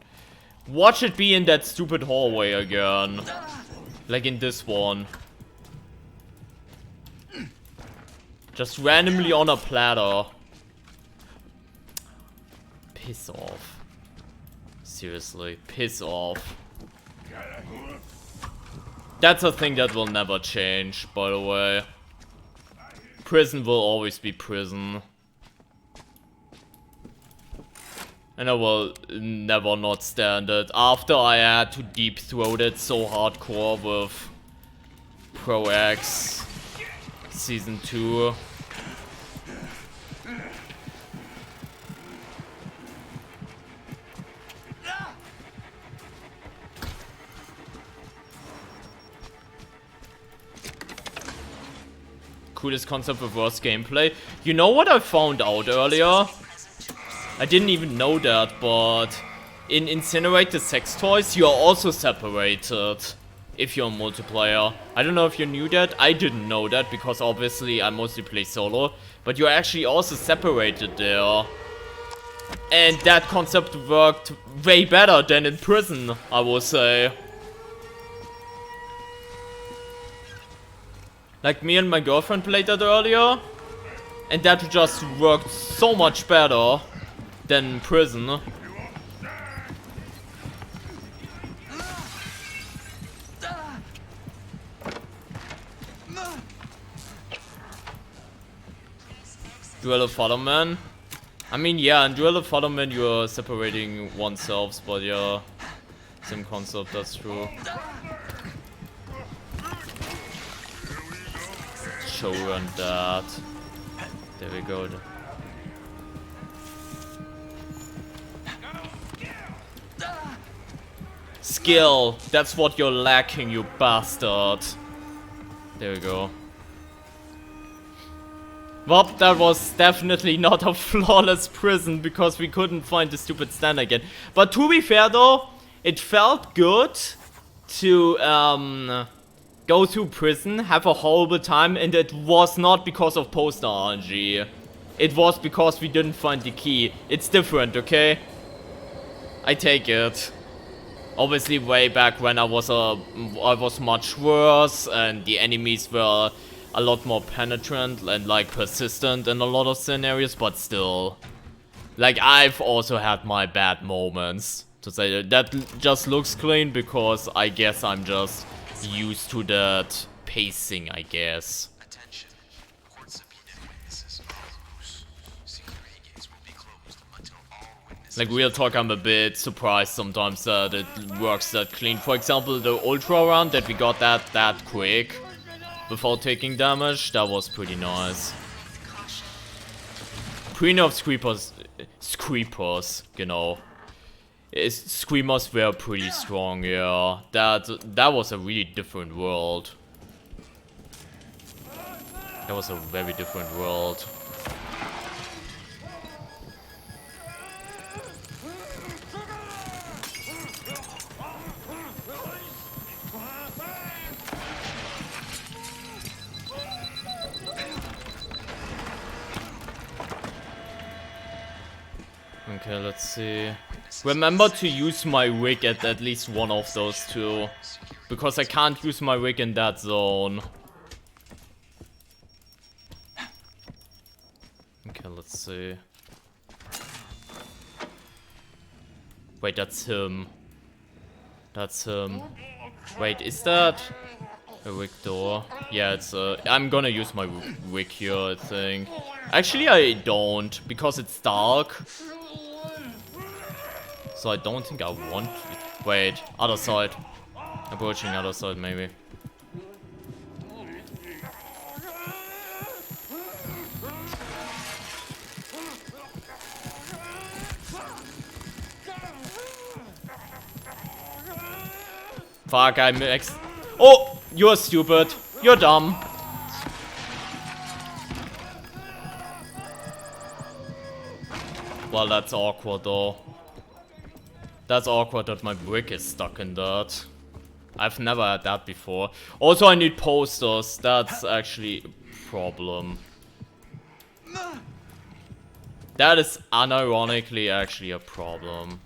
Watch it be in that stupid hallway again. Like in this one. Just randomly on a platter. Piss off. Seriously, piss off. That's a thing that will never change, by the way. Prison will always be prison. And I will never not stand it. After I had to deep throat it so hardcore with Pro X Season 2. Coolest concept with worst gameplay. You know what I found out earlier? I didn't even know that, but in Incinerate the Sex Toys, you are also separated if you're a multiplayer. I don't know if you knew that. I didn't know that because obviously I mostly play solo. But you're actually also separated there. And that concept worked way better than in prison, I would say. Like me and my girlfriend played that earlier. And that just worked so much better than prison. Duel of Futterman. I mean, yeah, in Duel of Futterman you're separating oneself, but yeah, same concept, that's true. Show and that. There we go. Skill, that's what you're lacking, you bastard. There we go. Well, that was definitely not a flawless prison because we couldn't find the stupid stand again. But to be fair though, it felt good to go through prison, have a horrible time, and it was not because of poster RNG. It was because we didn't find the key. It's different, okay? I take it. Obviously, way back when I was much worse, and the enemies were a lot more penetrant and like persistent in a lot of scenarios, but still, like I've also had my bad moments. To say that just looks clean because I guess I'm just used to that pacing, I guess. Attention. Courts subpoena witnesses are loose. Security gates will be closed until all witnesses... Like real talk, I'm a bit surprised sometimes that it works that clean. For example, the ultra round that we got that quick without taking damage, that was pretty nice. Pre-nerf Screepers, genau. Screamers were pretty strong, yeah. That was a really different world. That was a very different world. Okay, let's see. Remember to use my rig at least one of those two. Because I can't use my rig in that zone. Okay, let's see. Wait, that's him. That's him. Wait, is that a rig door? Yeah, it's I'm gonna use my rig here, I think. Actually, I don't, because it's dark. So I don't think I want it. Wait, other side. Approaching other side, maybe. Fuck, I'm Oh! You're stupid. You're dumb. Well, that's awkward though. That's awkward that my brick is stuck in that. I've never had that before. Also, I need posters. That's actually a problem. That is unironically actually a problem.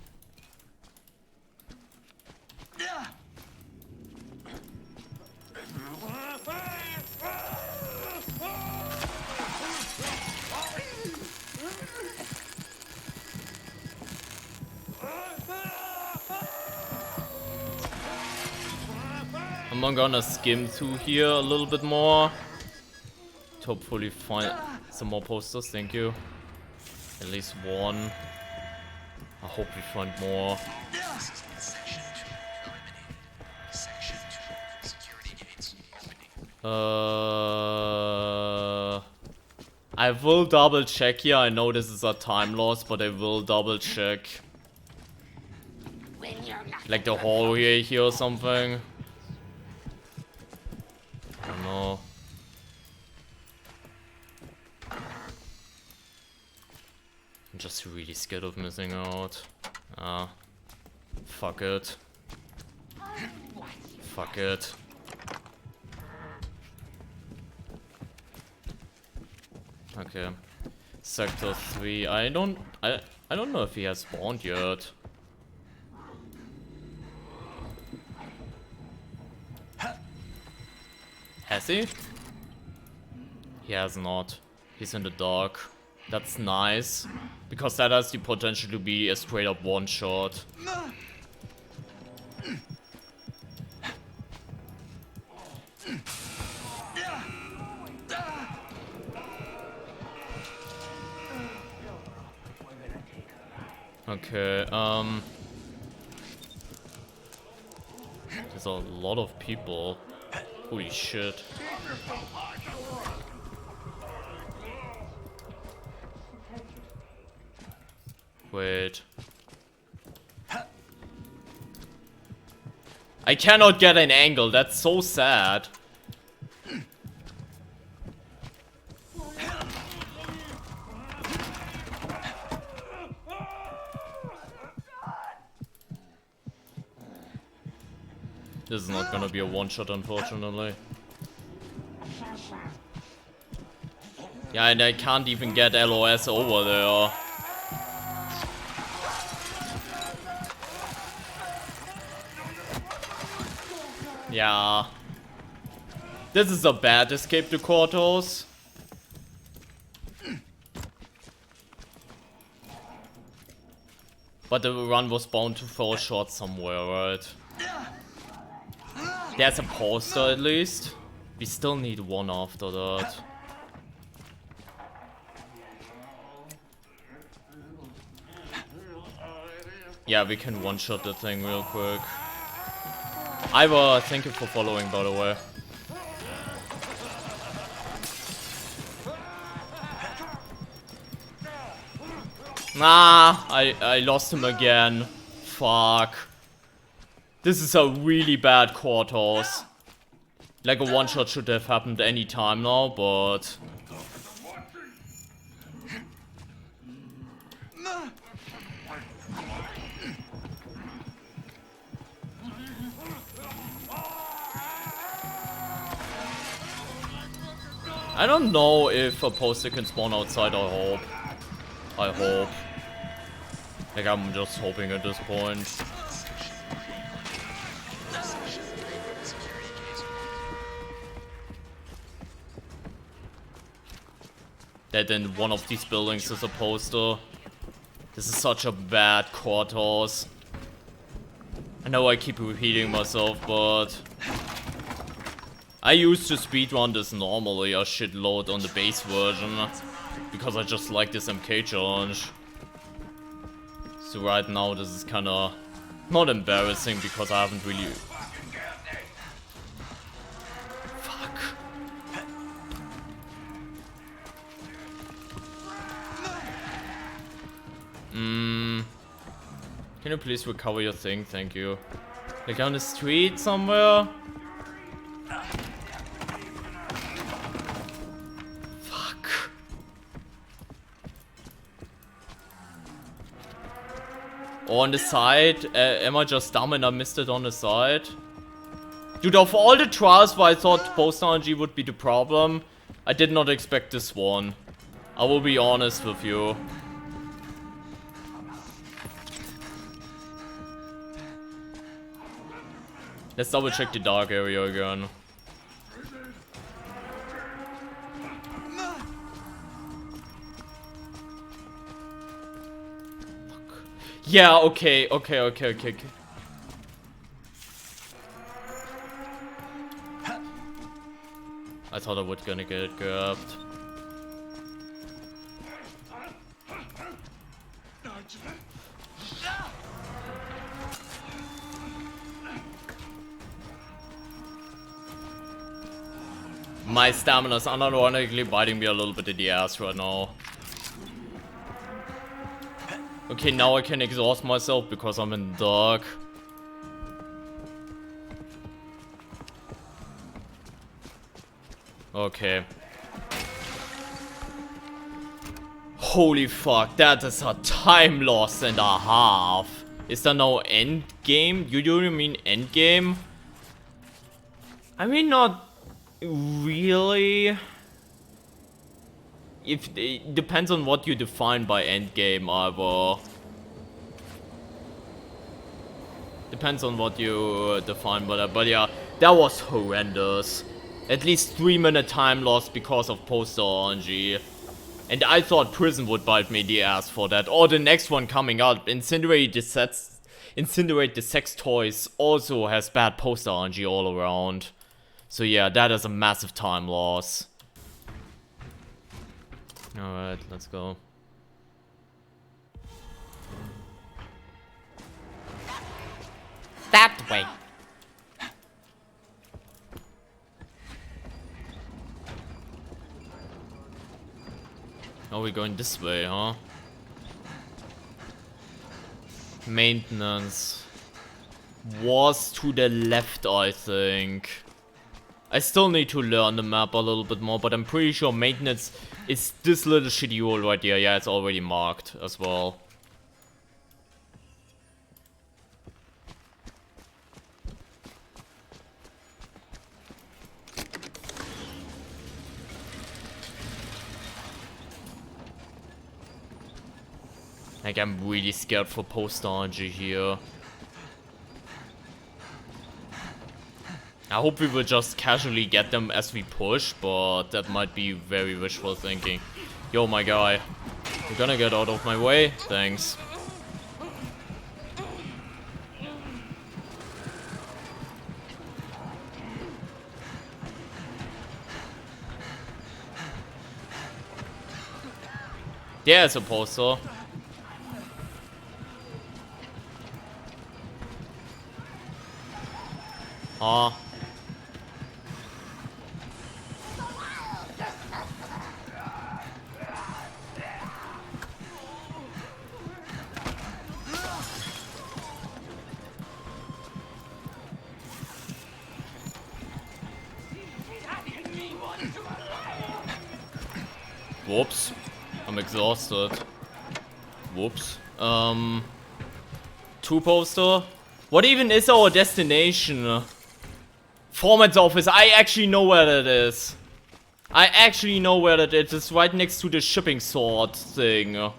I'm gonna skim through here a little bit more to hopefully find some more posters. Thank you. At least one. I hope we find more. Section 2 eliminated. Section 2 security gates opening. I will double check here. I know this is a time loss, but I will double check. Like the hallway here or something. I don't know. I'm just really scared of missing out. Fuck it. Fuck it. Okay. Sector 3. I don't know if he has spawned yet. Has he? He has not. He's in the dark. That's nice. Because that has the potential to be a straight up one shot. Okay, there's a lot of people. Holy shit. Wait. I cannot get an angle, that's so sad. This is not gonna be a one-shot, unfortunately. Yeah, and I can't even get LOS over there. Yeah. This is a bad escape to Courthouse. But the run was bound to fall short somewhere, right? There's a poster at least. We still need one after that. Yeah, we can one-shot the thing real quick. Ivor, thank you for following, by the way. Nah, I lost him again. Fuck. This is a really bad Courthouse. Like a one-shot should have happened any time now, but... I don't know if a poster can spawn outside, I hope. I hope. Like, I'm just hoping at this point. That in one of these buildings is a poster. This is such a bad Courthouse. I know I keep repeating myself, but... I used to speedrun this normally a shitload on the base version. Because I just like this MK challenge. So right now this is kinda... not embarrassing because I haven't really... Fuck. Can you please recover your thing? Thank you. Like on the street somewhere? Fuck. Oh, on the side? Am I just dumb and I missed it on the side? Dude, of all the trials where I thought post RNG would be the problem, I did not expect this one. I will be honest with you. Let's double check the dark area again. Fuck. Yeah, okay. I thought I was gonna get grabbed. My stamina's unironically biting me a little bit in the ass right now. Okay, now I can exhaust myself because I'm in the dark. Okay. Holy fuck, that is a time loss and a half. Is there no end game? You do mean end game? I mean, not really. If it depends on what you define by end game, Ivor. Depends on what you define by that, but yeah, that was horrendous. At least 3-minute time loss because of poster RNG. And I thought prison would bite me in the ass for that. Or the next one coming out, Incinerate the Sex Toys, also has bad poster RNG all around. So yeah, that is a massive time loss. Alright, let's go. That way. Oh, we're going this way, huh? Maintenance was to the left, I think. I still need to learn the map a little bit more, but I'm pretty sure maintenance is this little shitty hole right here. Yeah, it's already marked as well. Like, I'm really scared for post-RNG here. I hope we will just casually get them as we push, but that might be very wishful thinking. Yo, my guy. You're gonna get out of my way? Thanks. There's a poster. Ah. Whoops. I'm exhausted. Whoops. Two poster. What even is our destination? Foreman's office. I actually know where that is. I actually know where that is. It's right next to the shipping sort thing. Where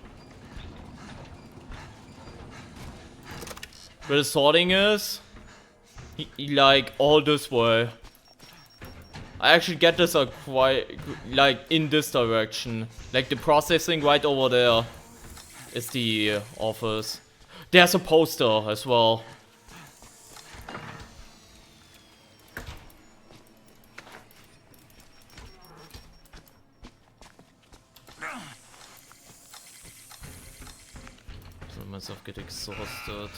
the sorting is? Like, all this way. I actually get this quite, like, in this direction. Like, the processing right over there is the office. There's a poster as well. I myself get exhausted.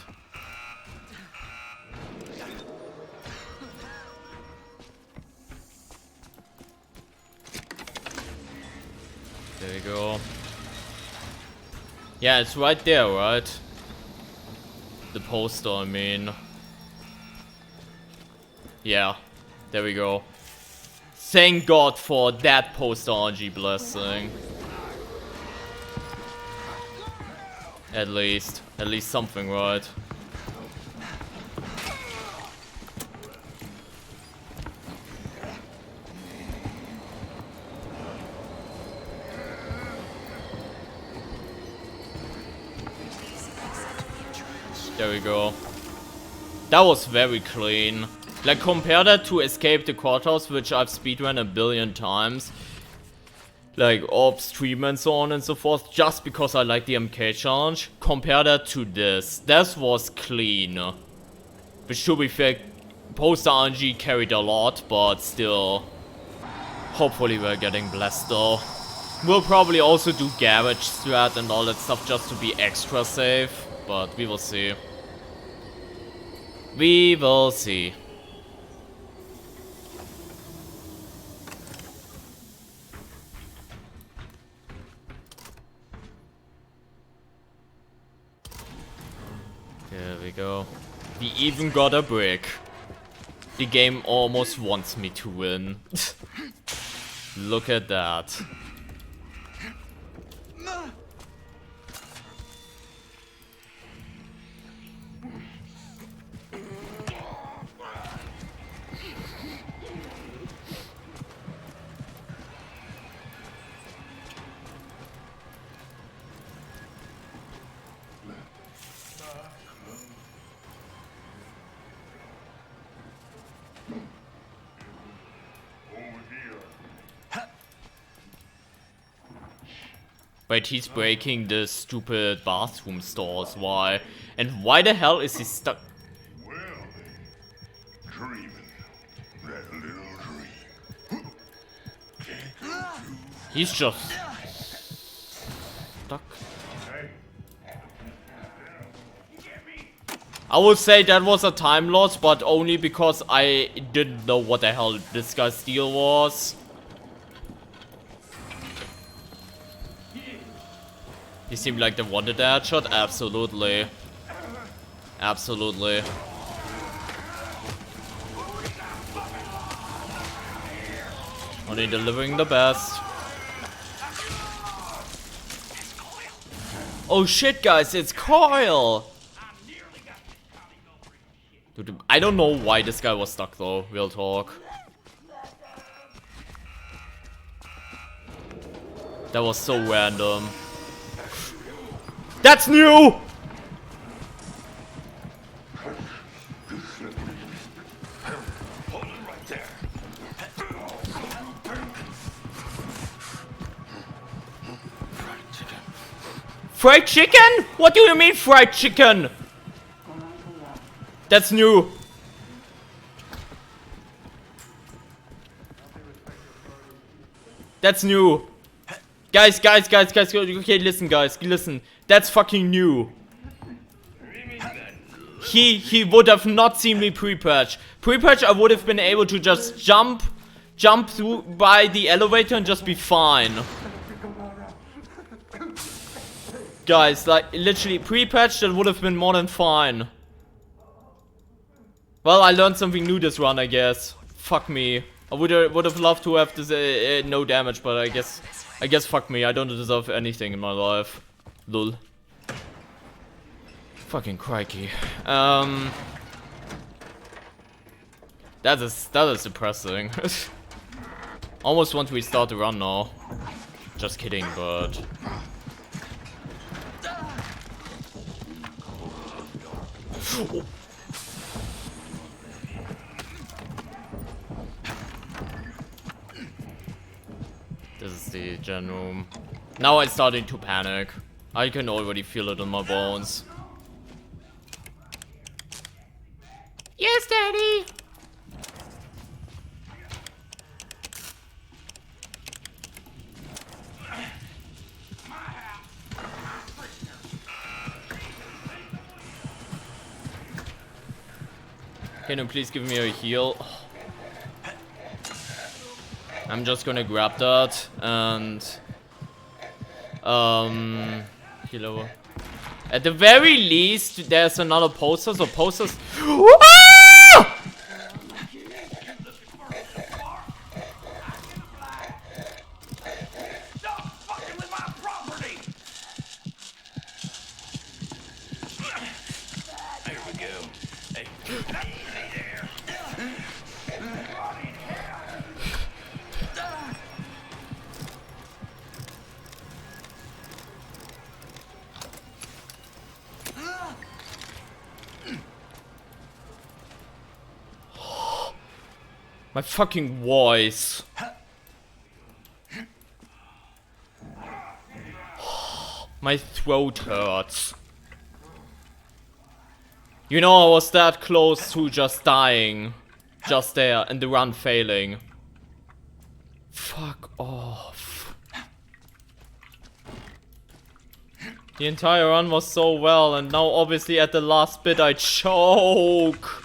There we go. Yeah, it's right there, right? The poster, I mean. Yeah, there we go. Thank God for that poster RNG blessing. At least something, right? There we go. That was very clean. Like, compare that to Escape the Courthouse, which I've speedrun a billion times. Like, ops, stream and so on and so forth, just because I like the MK challenge. Compare that to this. This was clean. Which, to be fair, post RNG carried a lot, but still. Hopefully we're getting blessed though. We'll probably also do garage strat and all that stuff just to be extra safe, but we will see. We will see. There we go. We even got a brick. The game almost wants me to win. Look at that. Wait, he's breaking the stupid bathroom stores, why? And why the hell is he stuck? Well, dreaming that little dream. He's just stuck. I would say that was a time loss, but only because I didn't know what the hell this guy's deal was. He seemed like the wanted headshot. Absolutely. Absolutely. Only delivering the best. Oh shit, guys, it's Coil! Dude, I don't know why this guy was stuck though, real talk. That was so random. That's new! Fried chicken? What do you mean fried chicken? That's new. That's new. Guys, okay, listen guys, listen. That's fucking new. He would have not seen me pre-patch. Pre-patch I would have been able to just jump through by the elevator and just be fine. Guys, like, literally, pre-patch, that would have been more than fine. Well, I learned something new this run, I guess. Fuck me. I would have loved to have this, no damage, but I guess fuck me. I don't deserve anything in my life. Lol. Fucking crikey. That is depressing. Almost want to restart the run now. Just kidding, but... This is the gen room. Now I'm starting to panic. I can already feel it in my bones. Yes, Daddy. Can you please give me a heal? I'm just gonna grab that and heal over. At the very least, there's another poster, so posters. Ah! There we go. Hey. My fucking voice. My throat hurts. You know, I was that close to just dying. Just there, and the run failing. Fuck off. The entire run was so well, and now obviously at the last bit I choke.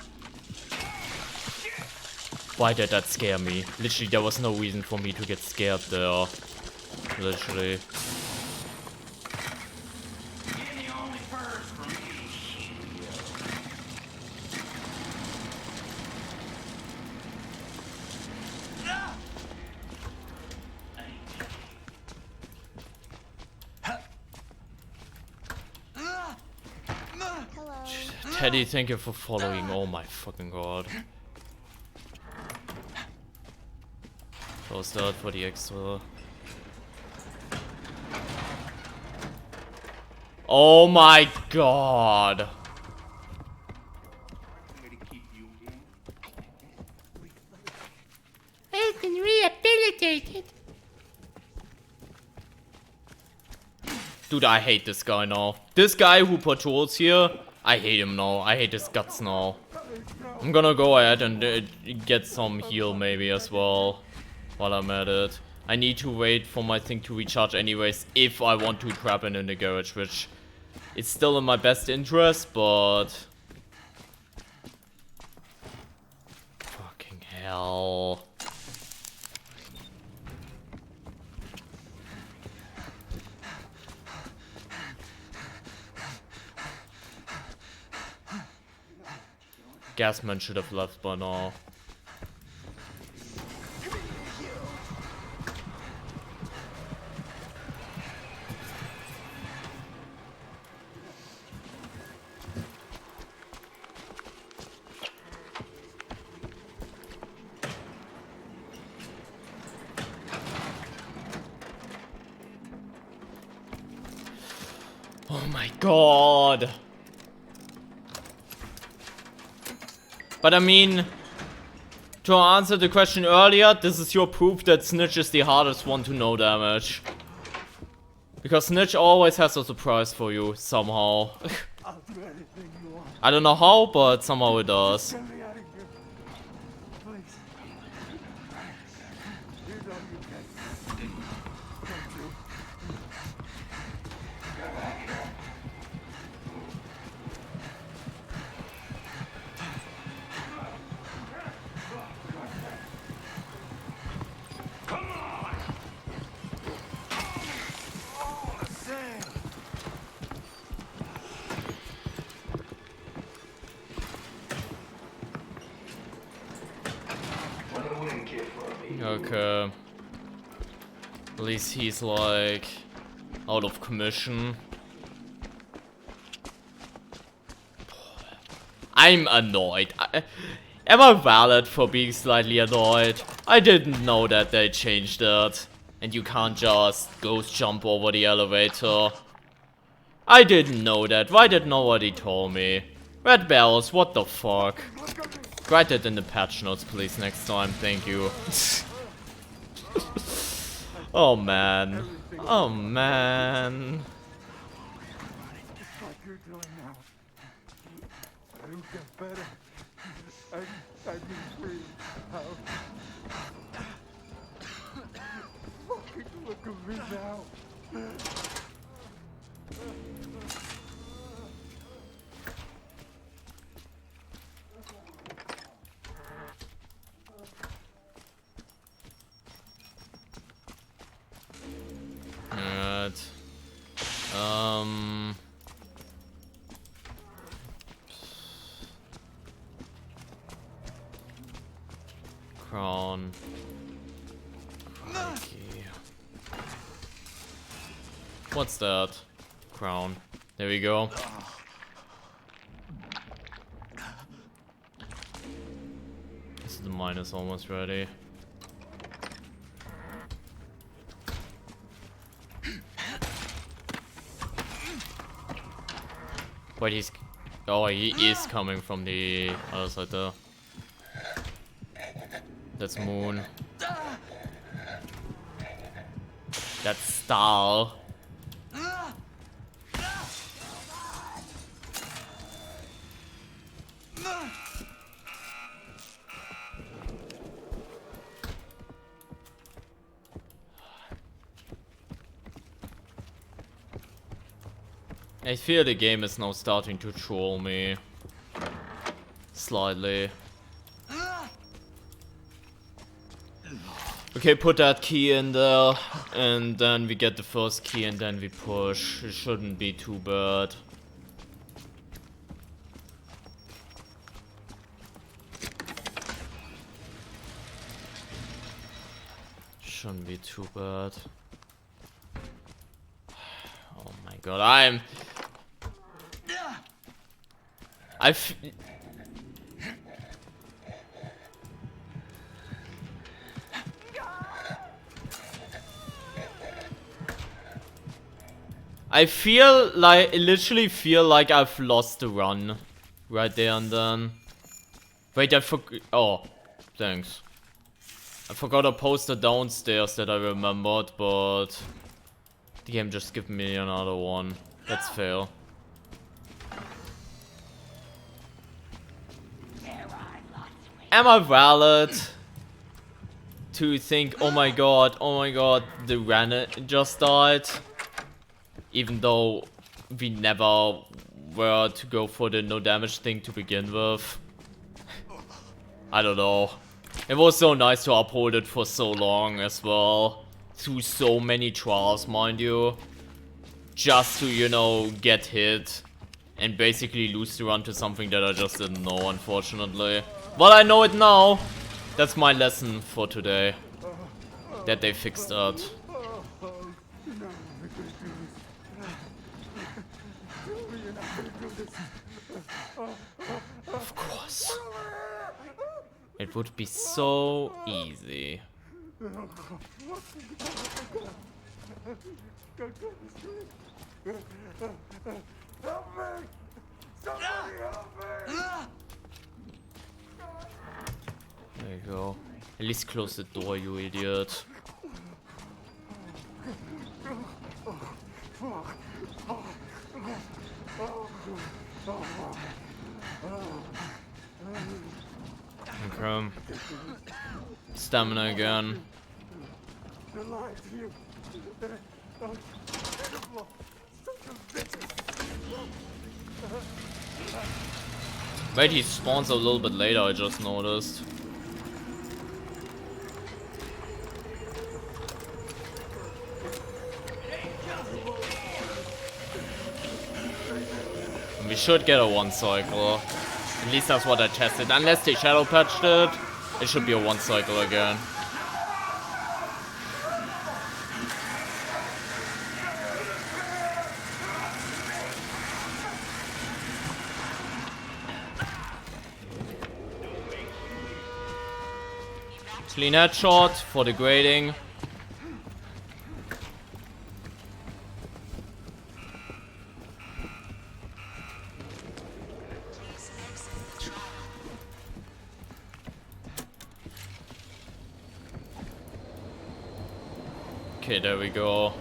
Why did that scare me? Literally, there was no reason for me to get scared there. Literally. Teddy, thank you for following. Oh my fucking god. Close that for the extra. Oh my god. I've been rehabilitated. Dude, I hate this guy now. This guy who patrols here, I hate him now. I hate his guts now. I'm gonna go ahead and get some heal maybe as well. While I'm at it. I need to wait for my thing to recharge anyways if I want to trap it in the garage, which is still in my best interest, but hell? Gasman should have left by now. Oh my god. But I mean, to answer the question earlier, this is your proof that Snitch is the hardest one to no damage. Because Snitch always has a surprise for you, somehow. I don't know how, but somehow it does. Okay. At least he's like out of commission. I'm annoyed. Am I valid for being slightly annoyed? I didn't know that they changed it. And you can't just ghost jump over the elevator. I didn't know that. Why did nobody tell me? Red barrels, what the fuck? Write it in the patch notes, please, next time. Thank you. Oh, man. Oh, man. Just like you're doing now. I don't get better. I've been free. Fucking look at me now. Alright. Crown. Crikey. What's that? Crown. There we go. The mine is almost ready. Wait, he's... Oh, he is coming from the other side there. That's Moon. That's Star. I feel the game is now starting to troll me. Slightly. Okay, put that key in there, and then we get the first key and then we push. It shouldn't be too bad. Shouldn't be too bad. Oh my god, I feel like, I literally feel like I've lost the run right there and then. Wait, oh, thanks. I forgot a poster downstairs that I remembered, but the game just gave me another one. That's fair. Am I valid to think, oh my god, the Rennet just died? Even though we never were to go for the no damage thing to begin with. I don't know. It was so nice to uphold it for so long as well. Through so many trials, mind you. Just to, you know, get hit. And basically lose the run to something that I just didn't know, unfortunately. But I know it now. That's my lesson for today. That they fixed that. Of course. It would be so easy. There you go. At least close the door, you idiot. Okay. Stamina again. Wait, he spawns a little bit later, I just noticed. We should get a one cycle. At least that's what I tested. Unless they shadow patched it, it should be a one cycle again. Clean headshot for the grading. Okay, there we go.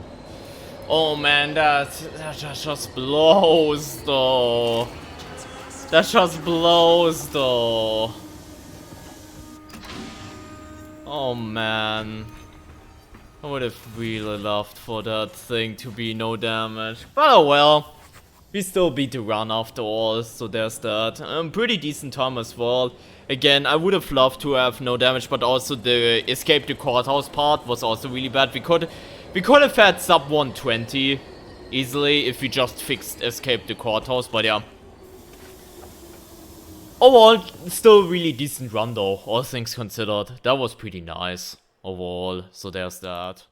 Oh man, that just blows though. That just blows though. Oh man. I would have really loved for that thing to be no damage. But oh well. We still beat the run after all, so there's that. Pretty decent time as well. Again, I would have loved to have no damage, but also the escape the courthouse part was also really bad. We could have had sub 120 easily if we just fixed escape the courthouse, but yeah. Overall, still really decent run though, all things considered. That was pretty nice overall, so there's that.